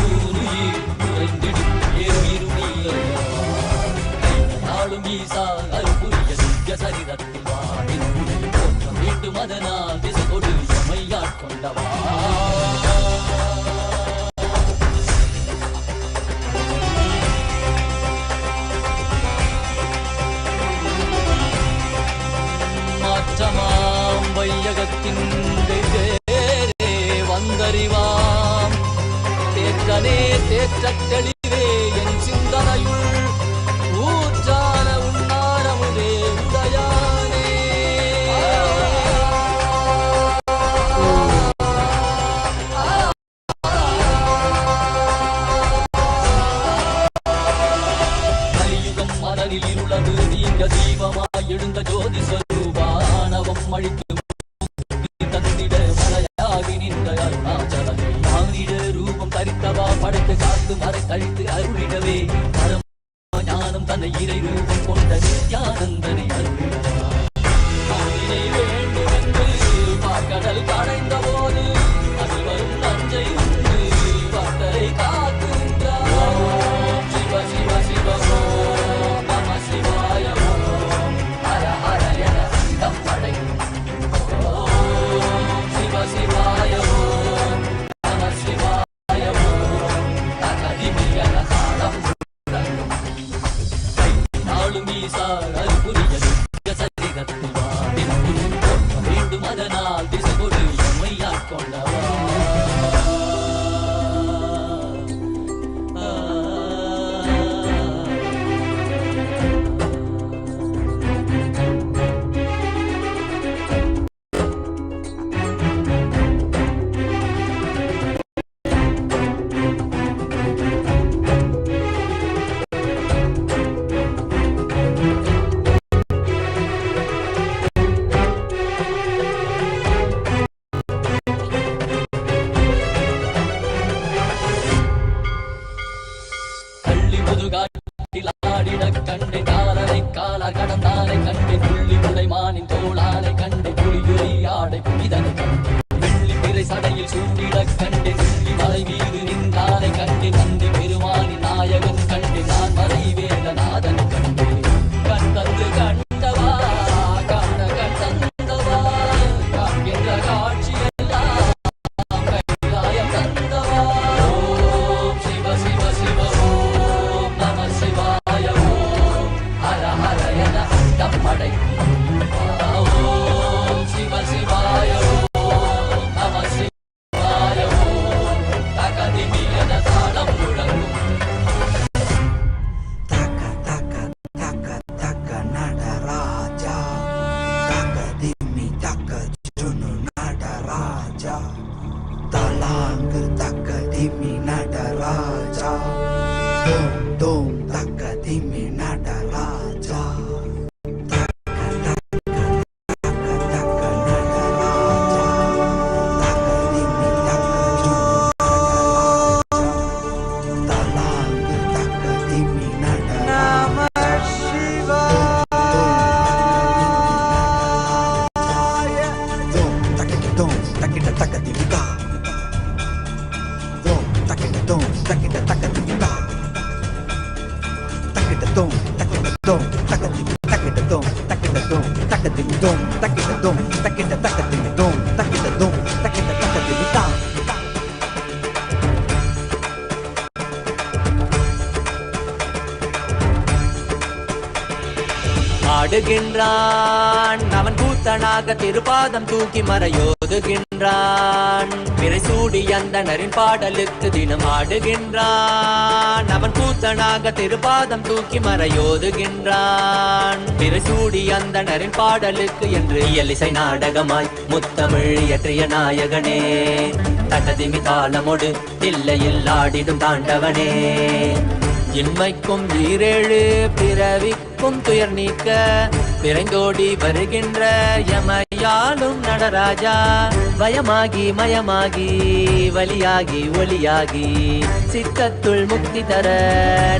ஊருயிர் குறைந்திடும் ஏறுயிருமையவா நாளும் ஈசா அருப்புரிய திவ்ய சரிரத்தில் வாடின் போற்ற வேண்டும் அதனால் திசை கொடு எமையாட்கொண்டவா. மாற்றமாம் வையகத்தின் வந்தறிவாம் தேற்றனே தேற்றத் தெளிவே என் சிந்தனையுள் ஊற்றான உன்னாரமுதே உடையானே. கலியுகம் மனதில் இருளது நீங்க தீபமாய் எழுந்த ஜோதி ஸ்வரூபானவம் அழித்து தந்திட மலையாகி நின்ற அருணாச்சலமே மானிட ரூபம் தரித்தவா படைத்து காத்து மறை கழித்து அருளிடவே பரம ஞானம் தன்னை இறை ரூபம் கொண்ட நித்யானந்தனை அருளிடவா. வேண்டும் என்று பார்க்கடல் கடைந்த போது அதில் வரும் நஞ்சை உண்டு பக்தரை காத்துகின்றார். சிவ சிவ சிவ ஓம் நம சிவாய ஓம் ஹர ஹர என அண்டம் படைக்கும் சிவாய ஓம் நம சிவாய வாழும் ஈசா அருள்புரியது சரிகத்தில் வா தினமும் தோற்ற வேண்டும் அதனால் திசை கொடு எம்மை ஆட்கொண்டவா கள்ளி முதுகாட்டில் ஆடிடக் கண்டேன் காலனை கால கடந்தானை கண்டேன் புள்ளி புடைமானின் தோளானை கண்டேன் புலியுரி ஆடை புனிதனை கண்டேன் வெள்ளி பிறை சடையில் சூடிடக் கண்டேன் வெள்ளி மலை மீது நின்றானை கண்டேன் நந்தி பெருமானின் நாயகன் கண்டேன் நான் மறை வேதநாதன் கண்டேன் கண் தந்து கண்டவா காண கண் தந்தவா காண்கின்ற காட்சியெல்லாம் கைலாயம் தந்தவா ஓம் சிவ சிவ சிவ ஓம் நம சிவாய ஓம் ஹர ஹர என தம்மடை ஓம் சிவ சிவாய ஓம் நம சிவாய ஓம் தகதிமி என தாளம் முழங்கும் ஆடுகின்றான் அவன் கூத்தனாக திருப்பாதம் தூக்கி மறையோதுகின்றான் பிறை சூடி அந்தணரின் பாடலுக்கு தினம் ஆடுகின்றான் அவன் கூத்தனாக திருப்பாதம் தூக்கி மறையோதுகின்றான் பிறை சூடி அந்தணரின் பாடலுக்கு என்று இயலிசை நாடகமாய் முத்தமிழ் இயற்றிய நாயகனே தகதிமி தாளமொடு தில்லையில் ஆடிடும் தாண்டவனே இன்மைக்கும் ஈரேழு பிறவிக்கும் துயர் நீக்க விரைந்தோடி வருகின்ற யமையாலும் நடராஜா பயமாகி மயமாகி வலியாகி ஒளியாகி சித்தத்துள் முக்தி தர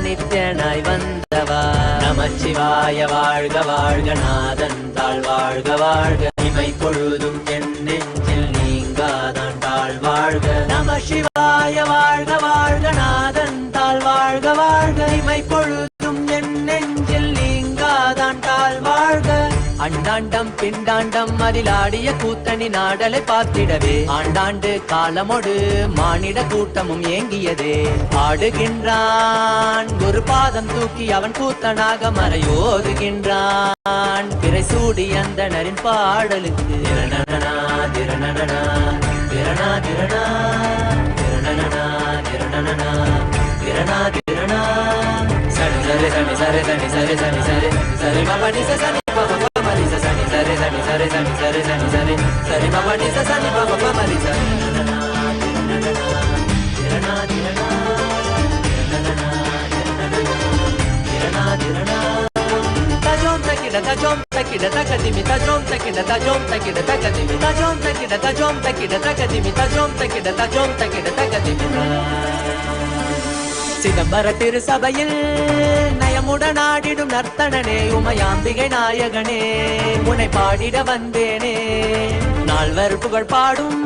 நித்யனாய் வந்தவா நமச்சிவாய வாழ்க வாழ்க நாதன் தாழ் வாழ்க வாழ்க இமை பொழுதும் என் நெஞ்சில் நீங்காதான் தாழ் வாழ்க நம சிவாய வாழ்க வாழ்க நாதன் தாழ் வாழ்க வாழ்க இமை பொழுதும் என் நெஞ்சில் நீங்காதான் தாழ் வாழ்க அண்டாண்டம் பிண்டாண்டம் அதிலாடிய கூத்தணி நாடலை பார்த்திடவே ஆண்டாண்டு காலமொடு மானிட கூட்டமும் ஏங்கியதே ஆடுகின்றான் ஒரு பாதம் தூக்கி அவன் கூத்தனாக மறையோதுகின்றான் பிறை சூடி அந்தணரின் பாடலுக்கு திரணனா திரணனா திரணா திரணா திரணனா திரணனா திரணா திரணா சரி சரி சரி சரி சரி சரி சரி சரி சரி மபனி சரி பப மரி சரி சரி சரி சரி சரி சரி சரி சரி சரி மபனி சரி பப மரி சரி திரணா திரணா திரணா திரணா tajom takida takadimi tajom takida takadimi tajom takida takadimi tajom takida takadimi சிதம்பர திரு சபையில் நயமுடன் ஆடிடும் நர்த்தனனே உமையாம்பிகை நாயகனே உன்னை பாடிட வந்தேனே நால்வர் புகழ் பாடும்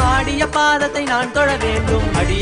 ஆடிய பாதத்தை நான் தொழ வேண்டும் அடி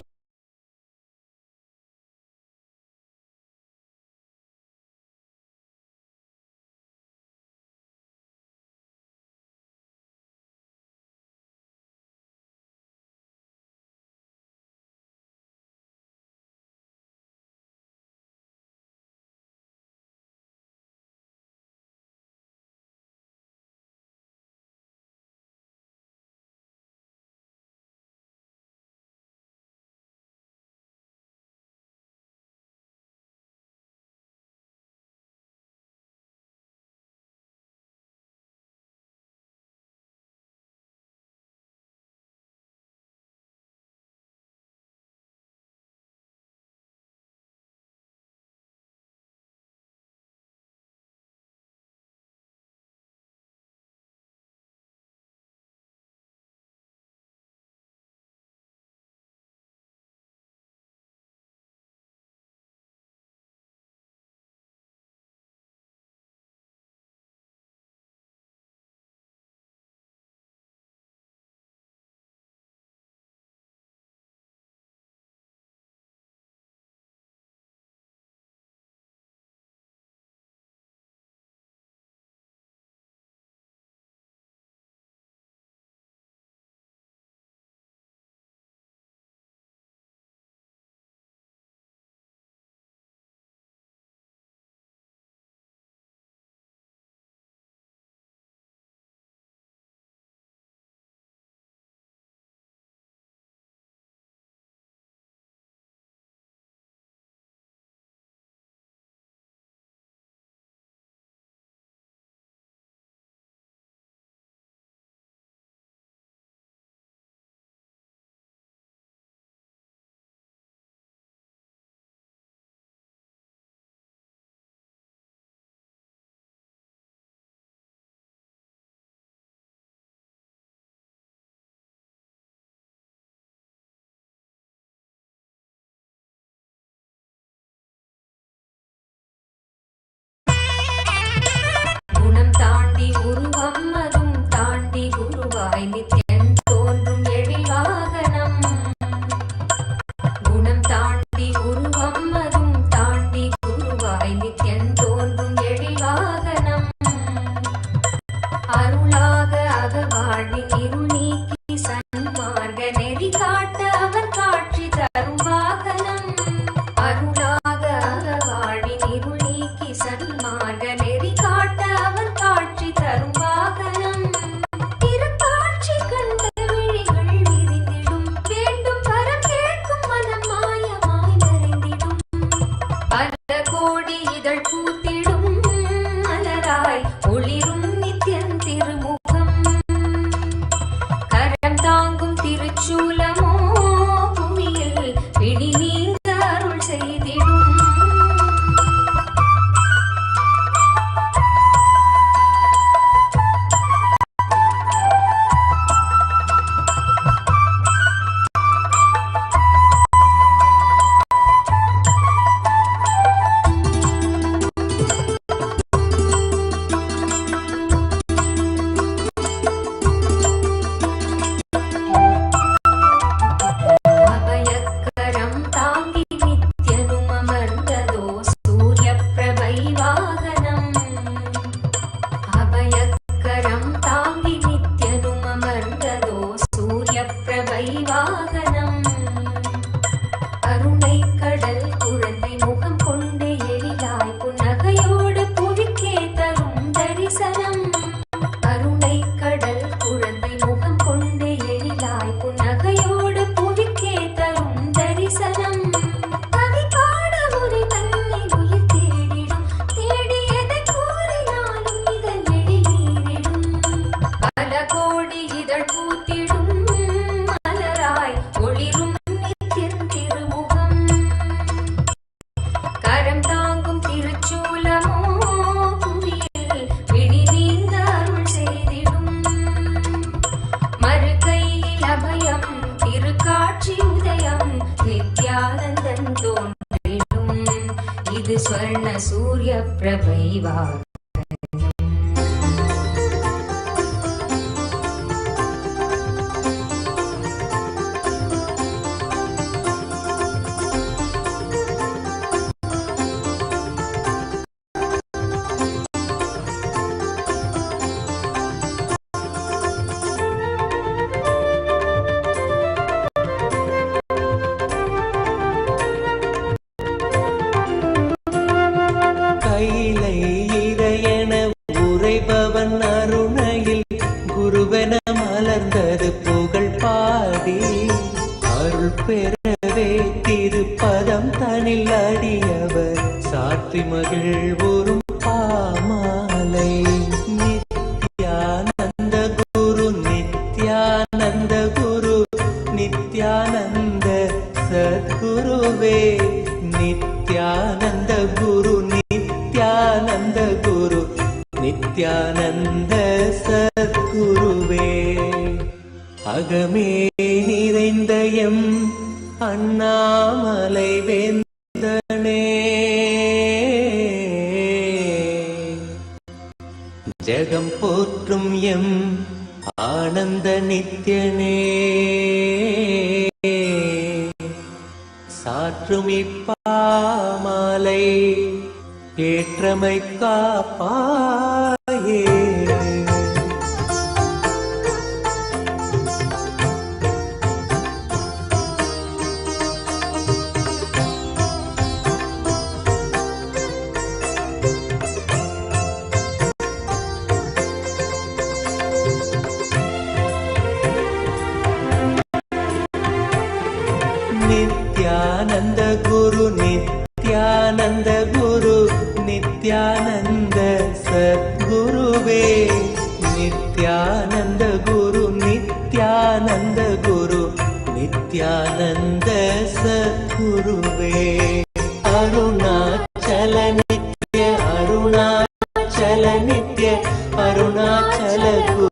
குருவாய் நித்யன் தோன்றும் எழில் வாகனம் குணம் தாண்டி உருவம் அதும் தாண்டி குருவாய் நித்யன் தோன்றும் எழில் வாகனம் அருளாக அகவாழ்வின் இருள் நீக்கி சன்மார்க்க நெறி காட்ட அவன் காட்சி தரும் வாகனம் அருளாக அகவாழ்வின் இருள் நீக்கி சன்மார்க்க நெறி காட்ட அவன் காட்சி தரும் வாகனம் திருக்காட்சி கண்ட விழிகள் விரிந்திடும் வேண்டும் வரம் கேட்கும் மனம் மாயமாய் மறைந்திடும் பல கோடி இதழ் பூத்திடும் மலராய் ஒளிரும் நித்யன் திருமுகம் கரம் தாங்கும் திருச்சூலமோ புவியில் பிடி நீங்க அருள் செய்திடும் அபயக்கரம் தாங்கி நித்யனும் அமர்ந்ததோ சூரிய பிரபை வாகனம் அபயக்கரம் தாங்கி நித்யனும் அமர்ந்ததோ சூரிய பிரபை வாகனம் கருணை கடல் குழந்தை முகம் கொண்டு எழிலாய் புன்னகையோடு புவிக்கே தரும் தரிசனம் கருணை கடல் குழந்தை முகம் கொண்டு எழிலாய் புன்னகையோடு புவிக்கே தரும் தரிசனம் கவி பாட உரை தன்னை உயிர் தேடிடும் தேடியதை கூறினாலும் இதழ் எழிலீரிடும் பல கோடி இதழ் பூத்திடும் மலராய் ஒளிரும் நித்யன் திருமுகம் கரம் தாங்கும் திருச்சூலமோ புவியில் பிடி நீங்க அருள் செய்திடும் மறுகையில் அபயம் திருக்காட்சி உதயம் நித்யானந்தன் தோன்றிடும் இது ஸ்வர்ண சூரிய பிரபை வாகனம் கைலை இறையென உரைபவன் அருணையில் குருவென மலர்ந்தது புகழ் பாடி அருள் பெறவே திருப்பதம் தனில் அடியவர் சாற்றி மகிழ்வுறும் பாமாலை நித்யானந்த குரு நித்யானந்த குரு நித்யானந்த சத்குருவே நித்யானந்த குரு நித்யானந்த குரு நித்யானந்த சத்குருவே அகமே நிறைந்த எம் அண்ணாமலை வேந்தனே ஜெகம் போற்றும் எம் ஆனந்த நித்யனே சாற்றும் இப்பாமாலை ஏற்றமை காப்பாயே நித்யானந்த குரு நித்யானந்த குரு நித்யானந்த சத்குருவே நித்யானந்த குரு நித்யானந்த குரு நித்யானந்த சத்குருவே அருணாச்சல நித்ய அருணாச்சல நித்ய அருணாச்சல குரு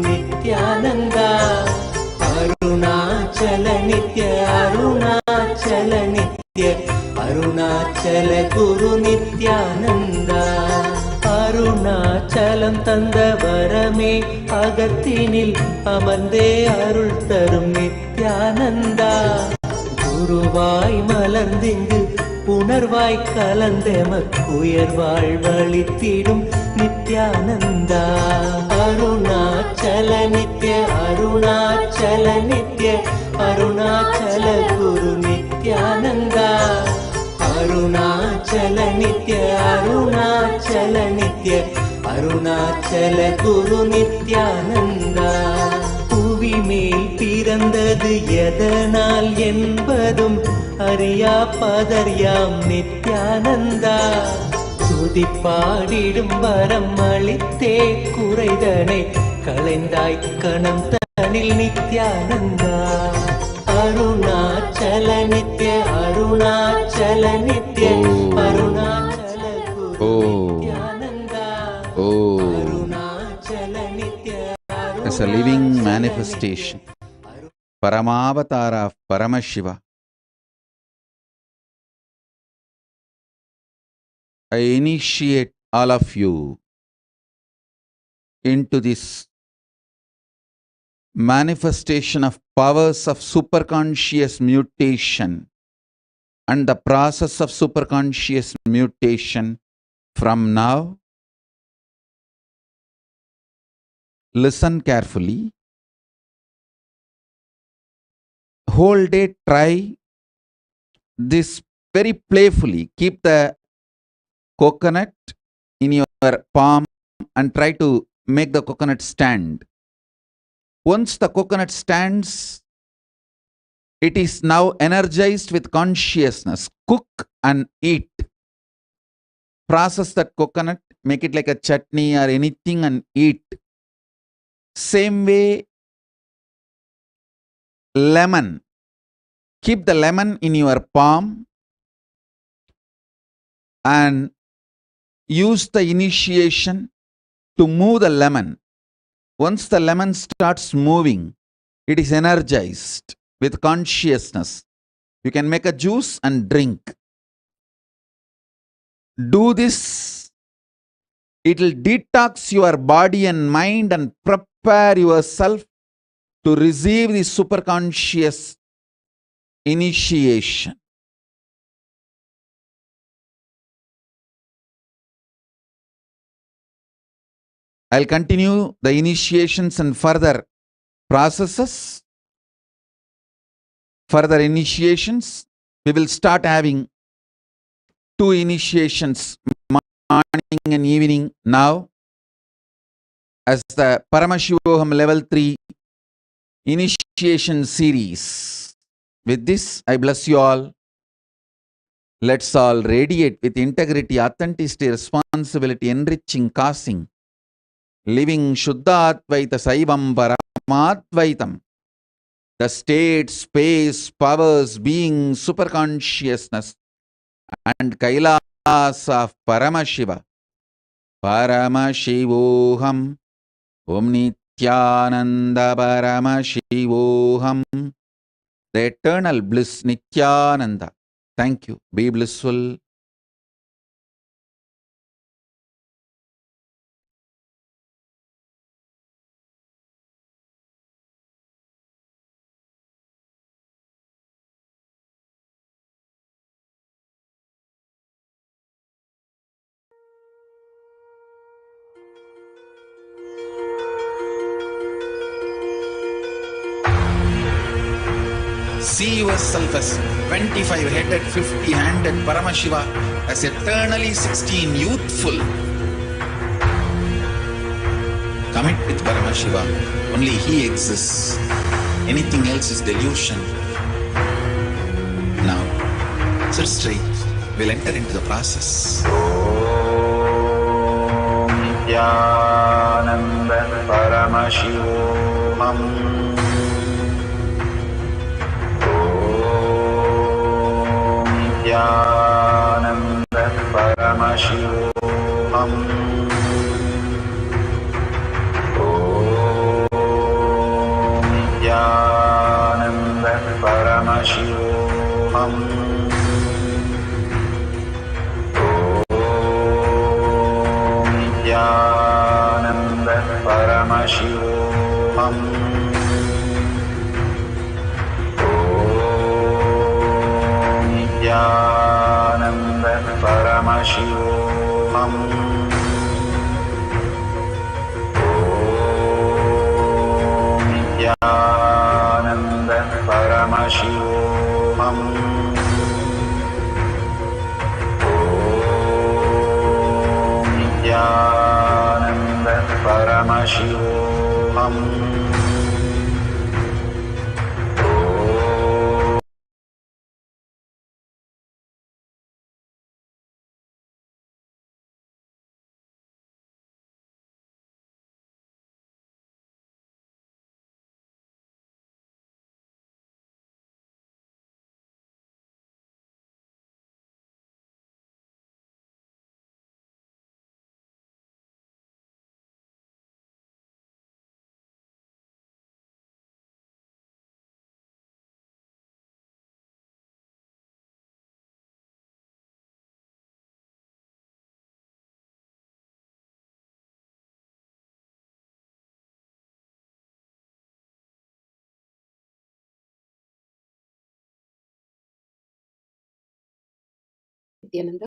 நித்யானந்தா அருணாச்சல நித்ய அருணாச்சல நித்ய அருணாச்சல குரு நித்யானந்தா அருணாச்சல நலம் தந்த வரமே அகத்தினில் அமர்ந்தே அருள் தரும் நித்யானந்தா. குருவாய் மலர்ந்திங்கு உணர்வாய் கலந்தெமக்குயர்வாழ் வழித்திடும் நித்யானந்தா. அருணாச்சல நித்ய அருணாச்சல நித்ய அருணாச்சல குரு நித்யானந்தா. அருணாச்சல நித்ய அருணாச்சல நித்ய அருணாச்சல குரு நித்யானந்தா. புவி மேல் பிறந்தது எதனால் என்பதும் அறியா பதர்யாம் நித்யானந்தா. துதிப்பாடிடும் வரம் அளித்தே குறைதனை களைந்தாய் கணம் தனில் நித்யானந்தா. அருணாச்சல நித்ய அருணாச்சல நித்ய அருணாச்சல குரு நித்யானந்தா. அருணாச்சல நித்ய As a living manifestation, Paramavatara of Paramashiva, I initiate all of you into this manifestation of powers of superconscious mutation and the process of superconscious mutation from now. Listen carefully. Whole day try this very playfully. Keep the coconut in your palm and try to make the coconut stand. Once the coconut stands, it is now energized with consciousness. Cook and eat. Process that coconut, make it like a chutney or anything and eat. Same way, lemon. Keep the lemon in your palm and use the initiation to move the lemon. Once the lemon starts moving, it is energized with consciousness. You can make a juice and drink. Do this. It will detox your body and mind and prepare yourself to receive the superconscious initiation. I'll continue the initiations and further processes. Further initiations, we will start having 2 initiations, morning and evening now, as the Paramashivoham level 3 initiation series. With this, I bless you all. Let's all radiate with integrity, authenticity, responsibility, enriching, causing, living Shuddhatvaita Saivam Paramadvaitam. The state, space, powers, being, superconsciousness, and Kailas of Paramashiva. Paramashivoham Om Nityananda Paramashivoham. The eternal bliss Nityananda. Thank you. Be blissful. See yourself as 25-headed, 50-handed Paramashiva, as eternally 16, youthful. Commit with Paramashiva. Only He exists. Anything else is delusion. Now, sit straight. We'll enter into the process. Om Nityananda Paramashivoham. Nityananda Paramashivoham. Om Nityananda Paramashivoham. Om Nityananda Paramashivoham. Nityananda Paramashivoham. Nityananda Paramashivoham. Nityananda Paramashivoham. Nityananda,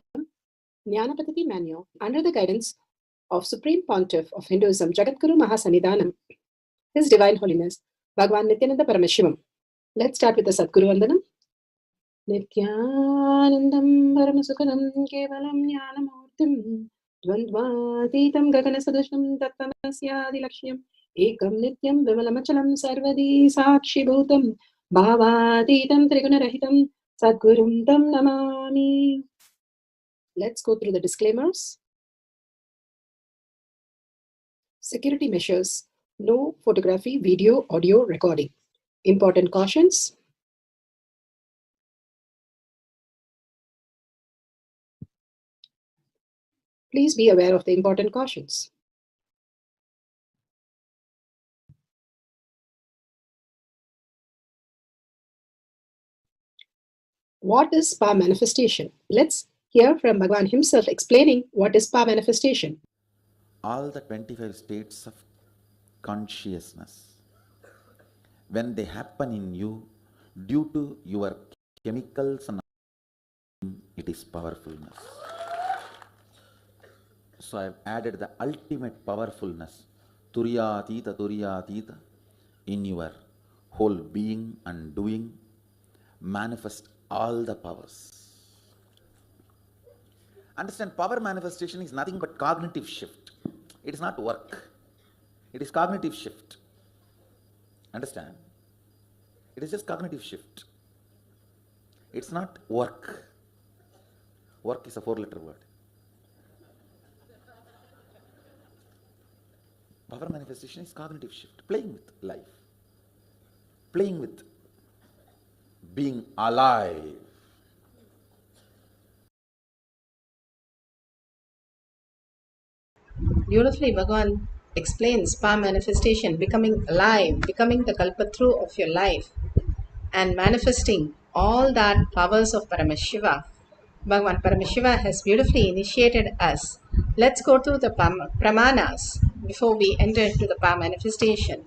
Jnanapatati Manual, under the guidance of Supreme Pontiff of Hinduism, Jagadguru Mahasanidhanam, His Divine Holiness, Bhagavan Nityananda Paramashivam. Let's start with the Sadguru Vandanam. Nityanandam Paramasukhanam Kevalam Jnanamurtim Dvandvatitam Gaganasadushnam Tattvamasya Lakshmam Ekam Nityam Vimalamachalam Sarvadi Sakshi Bhutam Bhavatitam Trigunarahitam Sadgurum Tam Namami. Let's go through the disclaimers. Security measures. No photography, video, audio recording. Important cautions. Please be aware of the important cautions. What is spa manifestation? Let's hear from Bhagavan himself explaining what is spa manifestation. All the 25 states of consciousness, when they happen in you due to your chemicals and it is powerfulness. So I have added the ultimate powerfulness, Turyatita, in your whole being and doing, manifest all the powers. Understand, power manifestation is nothing but cognitive shift. It is not work. It is cognitive shift. Understand? It is just cognitive shift. It's not work. Work is a 4-letter word. Power manifestation is cognitive shift, playing with life, playing with being alive. Beautifully, Bhagavan explains spa manifestation, becoming alive, becoming the kalpatru of your life, and manifesting all that powers of Paramashiva. Bhagavan Paramashiva has beautifully initiated us. Let's go through the pramanas before we enter into the power manifestation.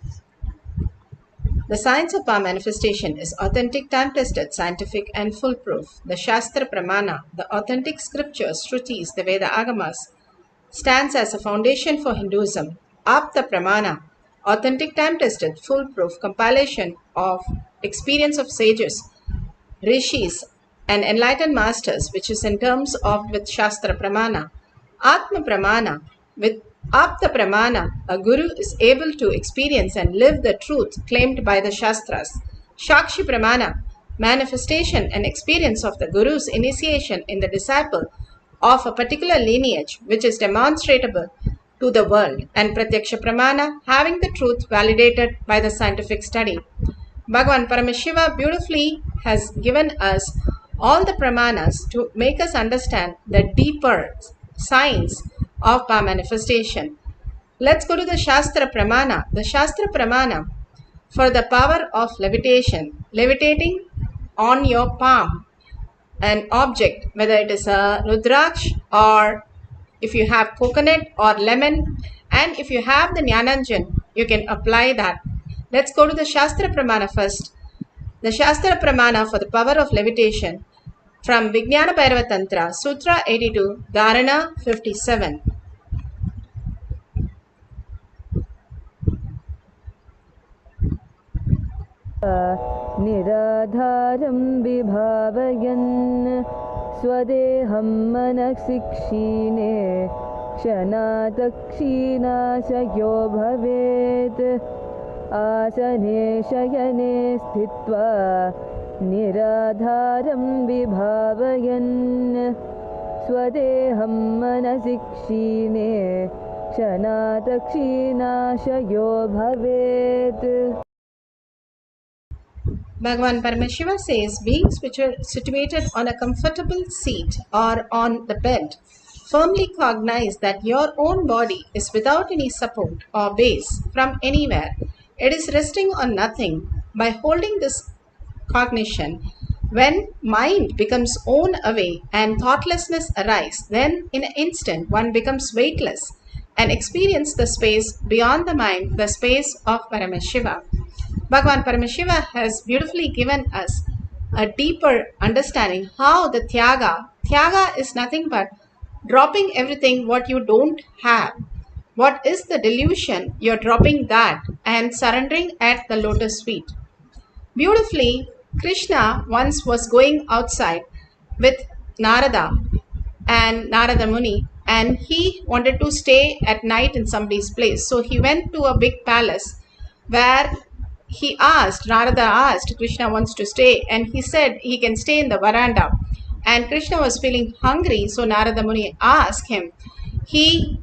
The science of power manifestation is authentic, time-tested, scientific, and foolproof. The Shastra Pramana, the authentic scriptures, Shrutis, the Veda Agamas, stands as a foundation for Hinduism. Apta Pramana, authentic, time-tested, foolproof compilation of experience of sages, rishis, and enlightened masters, which is in terms of with Shastra Pramana. Atma Pramana, with Apta Pramana, a guru is able to experience and live the truth claimed by the Shastras. Shakshi Pramana, manifestation and experience of the guru's initiation in the disciple of a particular lineage which is demonstrable to the world, and Pratyaksha Pramana, having the truth validated by the scientific study. Bhagavan Paramashiva beautifully has given us all the pramanas to make us understand the deeper science of power manifestation. Let's go to the Shastra Pramana. The Shastra Pramana for the power of levitation, levitating on your palm an object, whether it is a Rudraksh or if you have coconut or lemon, and if you have the Jnananjan, you can apply that. Let's go to the Shastra Pramana first. The Shastra Pramana for the power of levitation from Vijnana Bhairava Tantra, Sutra 82, Dharana 57. निराधारं विभावयन् स्वदेहं मनसि क्षीणे क्षणातक्षीणाशयो भवेत् आसने शयने स्थित्वा निराधारं विभावयन् स्वदेहं मनसि क्षीणे क्षणातक्षीणाशयो भवेत्. Bhagavan Paramashiva says, beings which are situated on a comfortable seat or on the bed firmly cognize that your own body is without any support or base from anywhere. It is resting on nothing. By holding this cognition, when mind becomes worn away and thoughtlessness arises, then in an instant one becomes weightless and experience the space beyond the mind, the space of Paramashiva. Bhagavan Paramashiva has beautifully given us a deeper understanding how the Tyaga is nothing but dropping everything what you don't have. What is the delusion? You're dropping that and surrendering at the lotus feet. Beautifully, Krishna once was going outside with Narada and Narada Muni, and he wanted to stay at night in somebody's place. So he went to a big palace where Narada asked, Krishna wants to stay, and he said he can stay in the veranda. And Krishna was feeling hungry, so Narada Muni asked him. He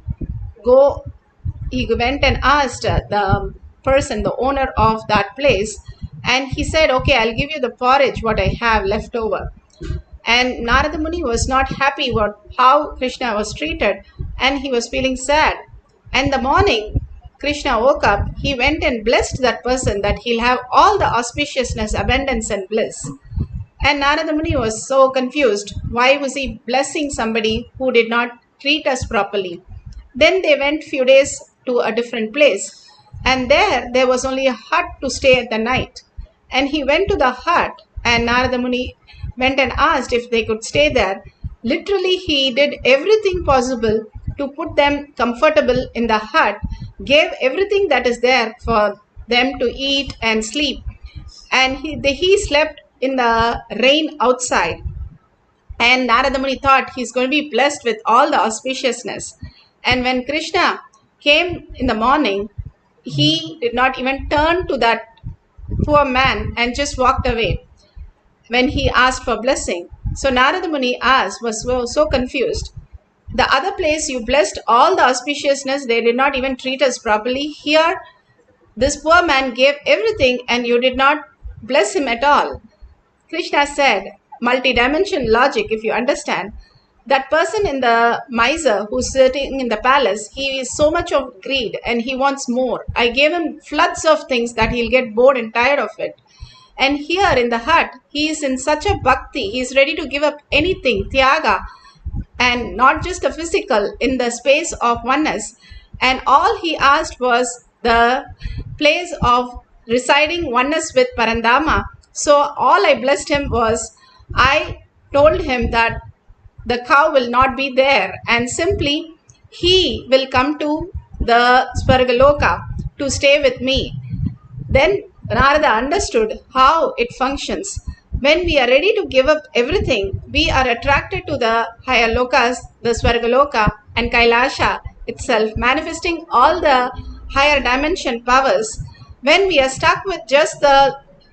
went and asked the person, the owner of that place, and he said, okay, I'll give you the porridge what I have left over. And Narada Muni was not happy with how Krishna was treated, and he was feeling sad. And the morning Krishna woke up, he went and blessed that person that he'll have all the auspiciousness, abundance and bliss. And Narada Muni was so confused. Why was he blessing somebody who did not treat us properly? Then they went few days to a different place, and there was only a hut to stay at the night. And he went to the hut, and Narada Muni went and asked if they could stay there. Literally, he did everything possible to put them comfortable in the hut, gave everything that is there for them to eat and sleep. And he slept in the rain outside. And Narada Muni thought he's going to be blessed with all the auspiciousness. And when Krishna came in the morning, he did not even turn to that poor man and just walked away when he asked for blessing. So Narada Muni was so confused. The other place you blessed all the auspiciousness, they did not even treat us properly. Here, this poor man gave everything and you did not bless him at all. Krishna said, multi-dimensional logic, if you understand, that person in the miser who's sitting in the palace, he is so much of greed and he wants more. I gave him floods of things that he'll get bored and tired of it. And here in the hut, he is in such a bhakti, he is ready to give up anything, Tyaga, and not just a physical, in the space of oneness. And all he asked was the place of residing oneness with Parandama. So all I blessed him was, I told him that the cow will not be there and simply he will come to the Svargaloka to stay with me. Then Narada understood how it functions. When we are ready to give up everything, we are attracted to the higher lokas, the Svargaloka and Kailasha itself, manifesting all the higher dimension powers. When we are stuck with just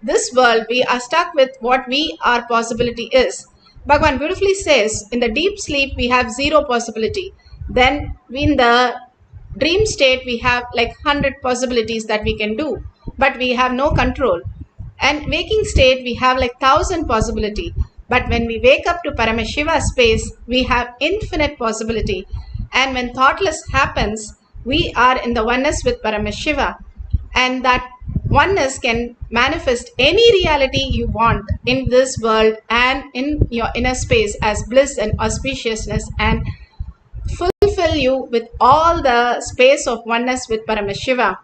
this world, we are stuck with what our possibility is. Bhagavan beautifully says, in the deep sleep, we have zero possibility. Then in the dream state, we have like 100 possibilities that we can do, but we have no control. And waking state, we have like 1,000 possibility. But when we wake up to Paramashiva space, we have infinite possibility. And when thoughtless happens, we are in the oneness with Paramashiva. And that oneness can manifest any reality you want in this world and in your inner space as bliss and auspiciousness, and fulfill you with all the space of oneness with Paramashiva.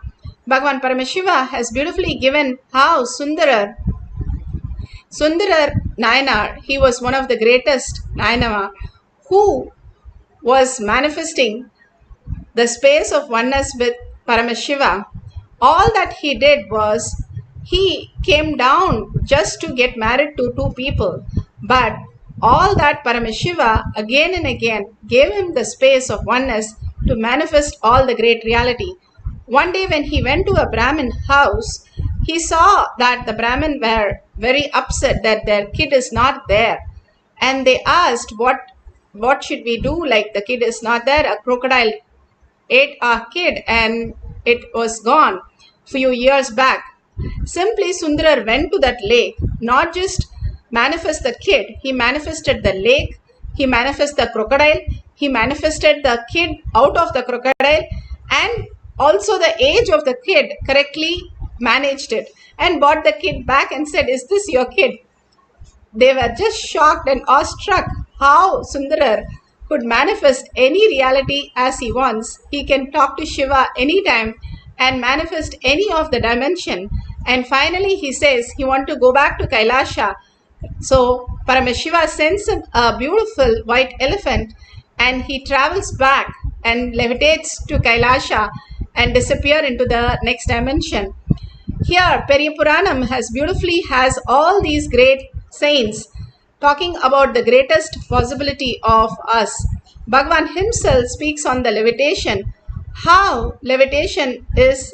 Bhagavan Paramashiva has beautifully given how Sundarar Nayanar, he was one of the greatest Nayanama who was manifesting the space of oneness with Paramashiva. All that he did was he came down just to get married to two people, but all that Paramashiva again and again gave him the space of oneness to manifest all the great reality. One day when he went to a Brahmin house, he saw that the Brahmin were very upset that their kid is not there, and they asked, what should we do, like the kid is not there? A crocodile ate our kid and it was gone few years back. Simply Sundarar went to that lake, not just manifest the kid, he manifested the lake, he manifested the crocodile, he manifested the kid out of the crocodile, and also the age of the kid correctly managed it and brought the kid back and said, is this your kid? They were just shocked and awestruck how Sundarar could manifest any reality as he wants. He can talk to Shiva anytime and manifest any of the dimension. And finally he says he wants to go back to Kailasha. So Paramashiva sends him a beautiful white elephant and he travels back and levitates to Kailasha and disappear into the next dimension. Here Periyapuranam has all these great saints talking about the greatest possibility of us. Bhagavan himself speaks on the levitation, how levitation is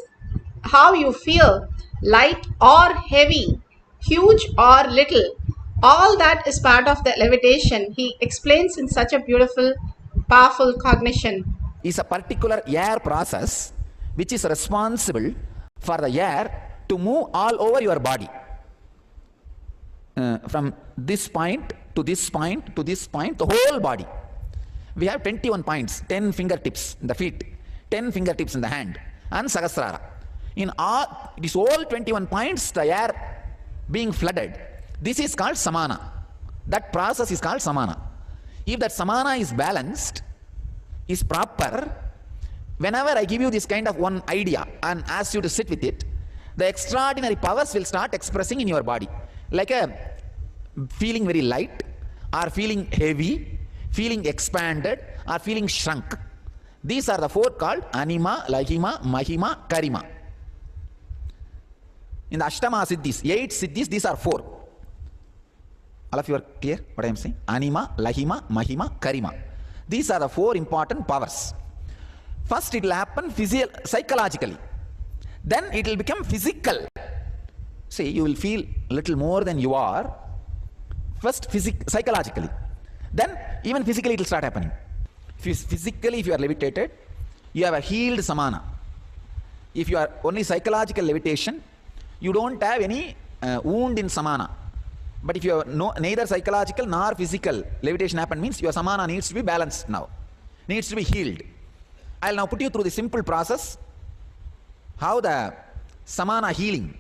how you feel, light or heavy, huge or little. All that is part of the levitation. He explains in such a beautiful, powerful cognition. Is a particular air process which is responsible for the air to move all over your body. From this point to this point to this point, the whole body. We have 21 points, 10 fingertips in the feet, 10 fingertips in the hand, and Sahasrara. In all these all 21 points, the air being flooded. This is called samana. That process is called samana. If that samana is balanced, is proper, whenever I give you this kind of one idea and ask you to sit with it, the extraordinary powers will start expressing in your body. Like a feeling very light, or feeling heavy, feeling expanded, or feeling shrunk. These are the four called anima, lahima, mahima, karima. In the Ashtama Siddhis, 8 Siddhis, these are 4. All of you are clear what I am saying? Anima, lahima, mahima, karima. These are the 4 important powers. First it will happen psychologically. Then it will become physical. See, you will feel a little more than you are. First psychologically. Then even physically it will start happening. Physically, if you are levitated, you have a healed samana. If you are only psychological levitation, you don't have any wound in samana. But if you have neither psychological nor physical levitation happen, means your samana needs to be balanced now. Needs to be healed. I will now put you through the simple process how the samana healing,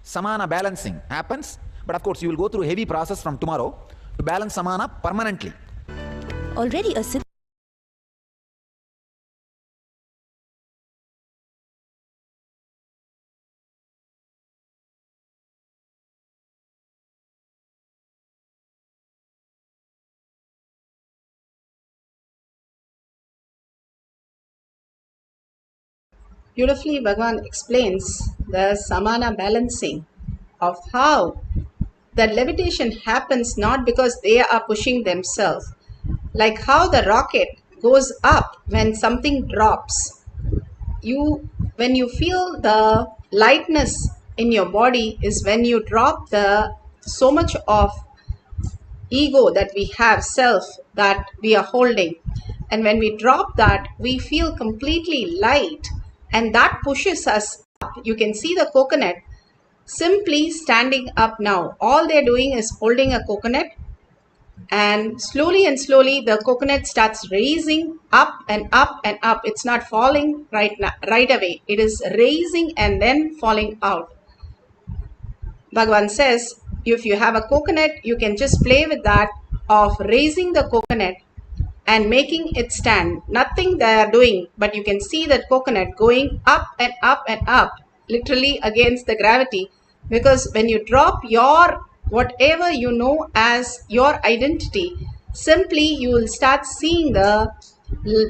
samana balancing happens. But of course, you will go through a heavy process from tomorrow to balance samana permanently. Already a Beautifully, Bhagavan explains the samana balancing of how that levitation happens not because they are pushing themselves, like how the rocket goes up when something drops. When you feel the lightness in your body is when you drop so much of ego that we have, self that we are holding, and when we drop that, we feel completely light, and that pushes us up. You can see the coconut simply standing up now. All they're doing is holding a coconut, and slowly the coconut starts raising up and up and up. It's not falling right away. It is raising and then falling out. Bhagavan says, if you have a coconut, you can just play with that of raising the coconut and making it stand. Nothing they are doing, but you can see that coconut going up and up and up, literally against the gravity. Because when you drop your whatever you know as your identity, simply you will start seeing the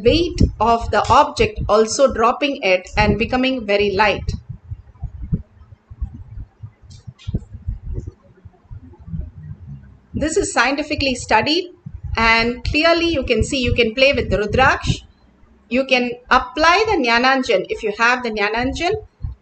weight of the object also dropping it and becoming very light. This is scientifically studied, and clearly you can see, you can play with the Rudraksh. You can apply the Jnananjan. If you have the Jnananjan,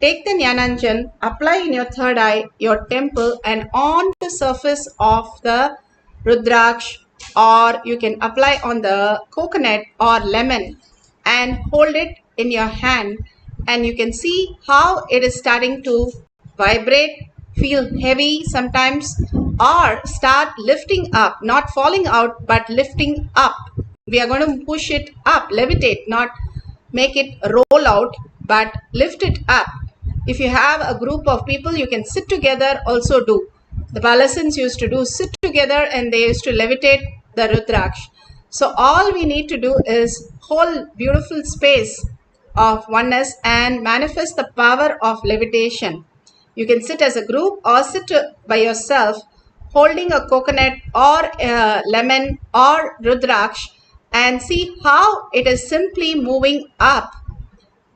take the Jnananjan, apply in your third eye, your temple, and on the surface of the Rudraksh, or you can apply on the coconut or lemon and hold it in your hand, and you can see how it is starting to vibrate, feel heavy sometimes, or start lifting up, not falling out, but lifting up. We are going to push it up, levitate, not make it roll out, but lift it up. If you have a group of people, you can sit together, also do. The Palasins used to do sit together and they used to levitate the Rudraksh. So all we need to do is hold beautiful space of oneness and manifest the power of levitation. You can sit as a group or sit by yourself holding a coconut or a lemon or Rudraksh and see how it is simply moving up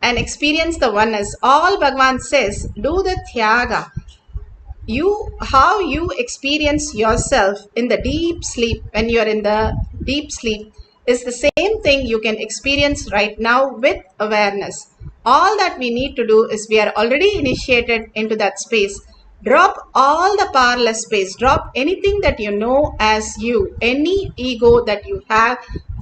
and experience the oneness. All Bhagavan says, do the Tyaga. How you experience yourself in the deep sleep, when you are in the deep sleep, is the same thing you can experience right now with awareness. All that we need to do is, we are already initiated into that space. Drop all the powerless space. Drop anything that you know as you, any ego that you have,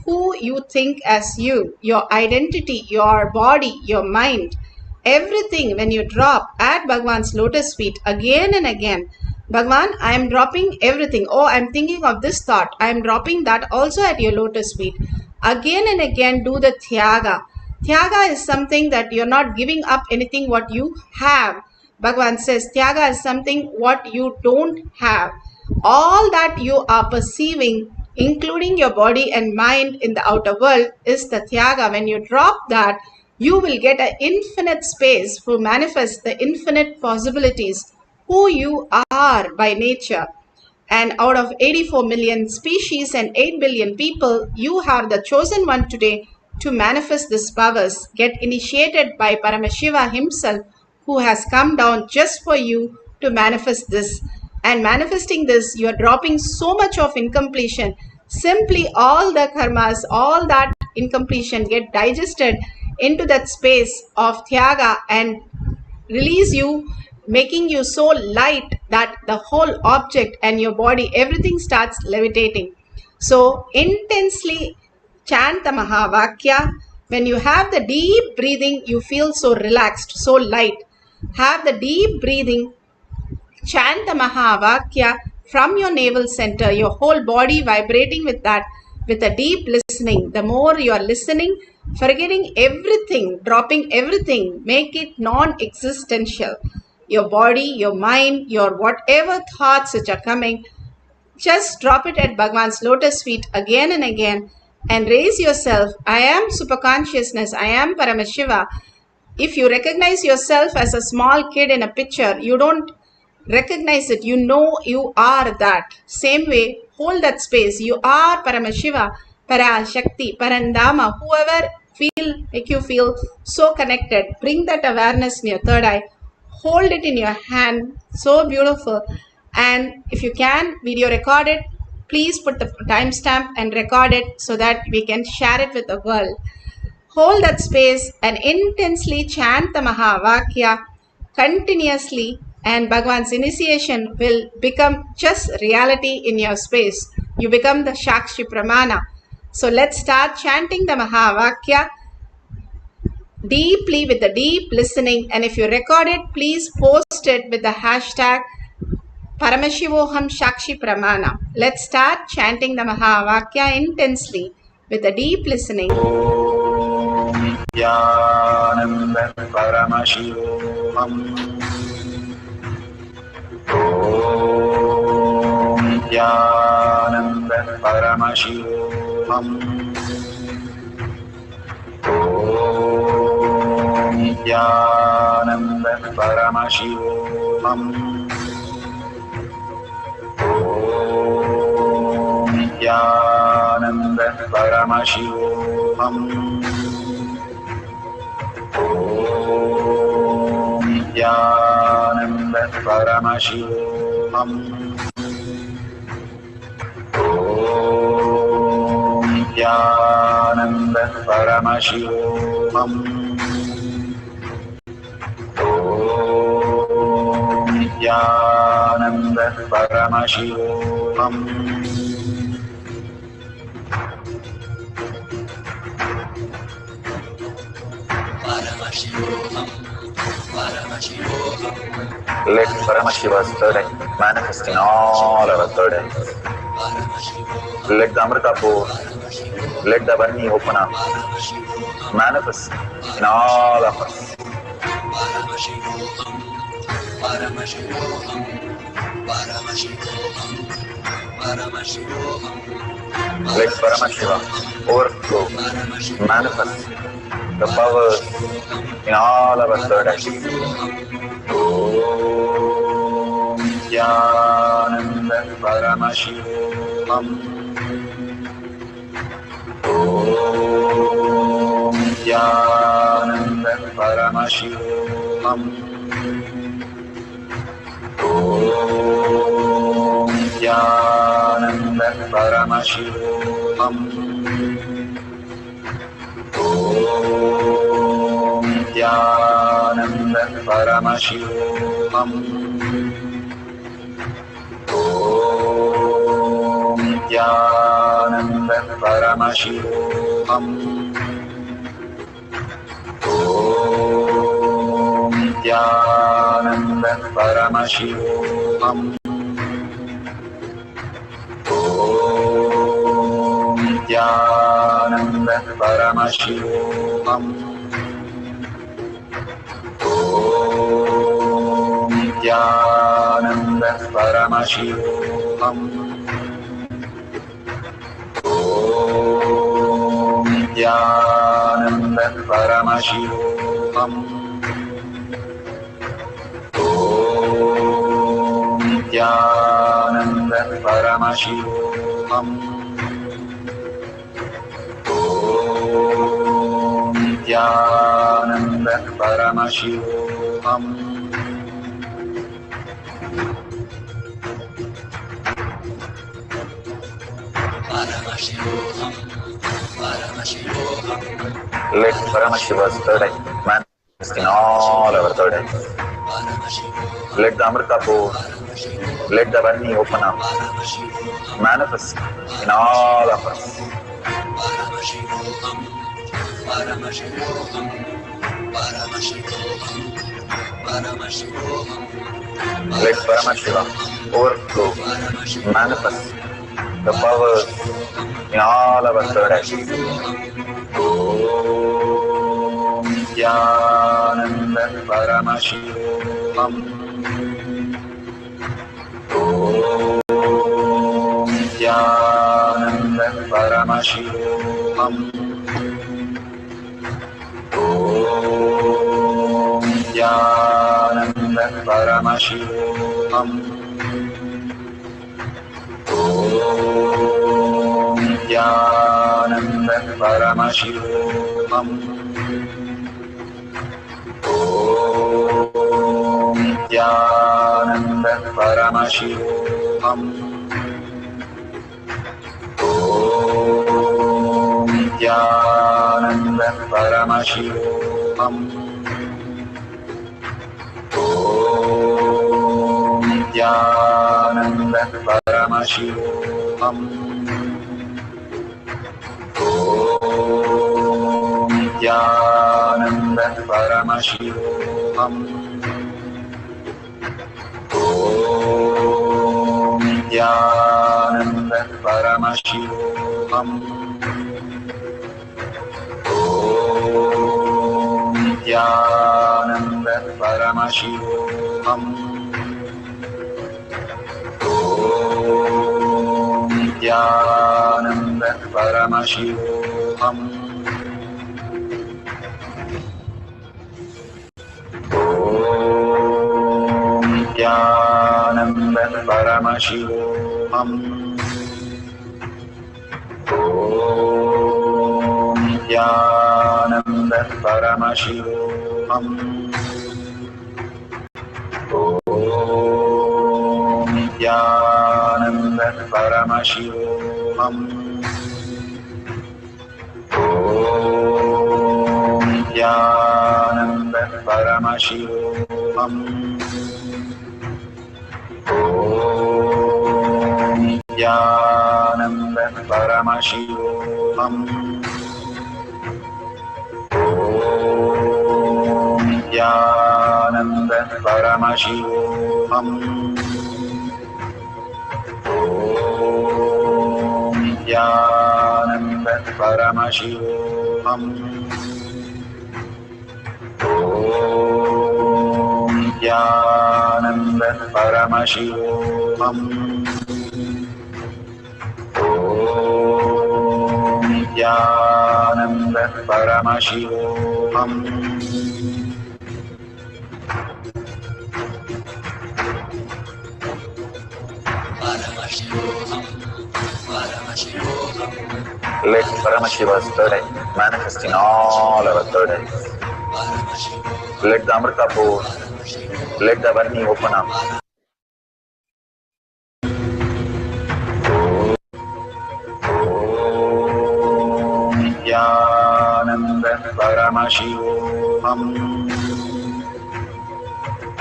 who you think as you, your identity, your body, your mind. Everything, when you drop at Bhagavan's lotus feet again and again, Bhagavan, I am dropping everything. Oh, I am thinking of this thought. I am dropping that also at your lotus feet. Again and again, do the Tyaga. Tyaga is something that you are not giving up anything what you have. Bhagavan says Tyaga is something what you don't have. All that you are perceiving, including your body and mind in the outer world, is the Tyaga. When you drop that, you will get an infinite space to manifest the infinite possibilities, who you are by nature. And out of 84 million species and 8 billion people, you are the chosen one today to manifest these powers. Get initiated by Paramashiva himself, who has come down just for you to manifest this. And manifesting this, you are dropping so much of incompletion. Simply all the karmas, all that incompletion get digested into that space of Tyaga and release you, making you so light that the whole object and your body, everything starts levitating. So intensely chant the Mahavakya. When you have the deep breathing, you feel so relaxed, so light. Have the deep breathing, chant the Mahavakya from your navel center, your whole body vibrating with that, with a deep listening. The more you are listening, forgetting everything, dropping everything, make it non-existential. Your body, your mind, your whatever thoughts which are coming, just drop it at Bhagavan's lotus feet again and again and raise yourself. I am superconsciousness. I am Paramashiva. If you recognize yourself as a small kid in a picture, you don't recognize it. You know you are that. Same way, hold that space. You are Paramashiva, Parashakti, Parandama, whoever make you feel so connected. Bring that awareness in your third eye. Hold it in your hand. So beautiful. And if you can, video record it. Please put the timestamp and record it so that we can share it with the world. Hold that space and intensely chant the Mahavakya continuously, and Bhagavan's initiation will become just reality in your space. You become the Shakshi Pramana. So let's start chanting the Mahavakya deeply with the deep listening. And if you record it, please post it with the hashtag Paramashivoham Shakshi Pramana. Let's start chanting the Mahavakya intensely with the deep listening. Nityananda Paramashivoham. Om Nityananda Paramashivoham. Nityanand परमशिवोऽहम् नित्यानन्द परमशिवोऽहम् नित्यानन्द परमशिवोऽहम् नित्यानन्द परमशिवोऽहम् नित्यानन्द परमशिवोऽहम् Let Paramashiva's third eye manifest in all our third eyes. Let the Amrita pour, let the Varni open up, manifest in all of us. Let Paramashiva overflow, manifest the powers in all our third eyes. Om Nityananda Paramashivam. Om Nityananda Paramashivam. Om Nityananda Paramashivam. Om Nityananda Paramashivam. Om Nityananda Paramashivam. Om Nityananda Paramashivam. Om Nityananda Paramashivam. Om Nityananda Paramashivam. Om Nityananda Paramashivam. Om Nityananda Paramashivam. Om Nityananda Paramashivam. Let Paramashiva's third eye manifest in all our third eyes. Let the Amrita pour, let the Varni open up, manifest in all of us. Let Paramashiva overflow, manifest the powers in all our third eyes. Om Nityananda Paramashivam. Om Nityananda Paramashivam. Om Nityananda Paramashivam. Om Nityananda Paramashivam. Om Nityananda Paramashivam. Om Nityananda Paramashivam. Om Nityananda Paramashivam. Om Nityananda Paramashivam. Om Nityananda Paramashivam. Om Nityananda Paramashivam. Om Nityananda Paramashivam. Nityananda Paramashivoham. Om Nityananda Paramashivoham. Om Nityananda Paramashivoham. Om Nityananda Paramashivoham. Om Nityananda Paramashivoham. Om Nityananda Paramashivoham. Om Nityananda Paramashivoham. Om Nityananda Paramashivoham. Om Nityananda Paramashivoham. Let Paramashiva's third eye manifest in all our third eyes. Let the Amrita pour, let the Varni open up. Om Nityananda Paramashivoham.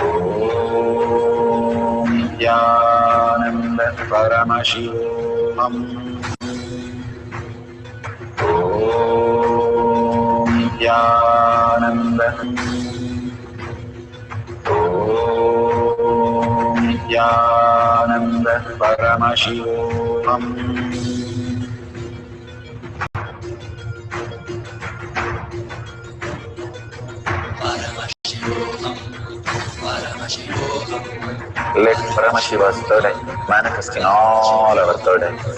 Om Nityananda Paramashivoham. Om Nityananda. Om Nityananda Paramashivoham. Let Paramashiva's third eye manifest in all our third eyes.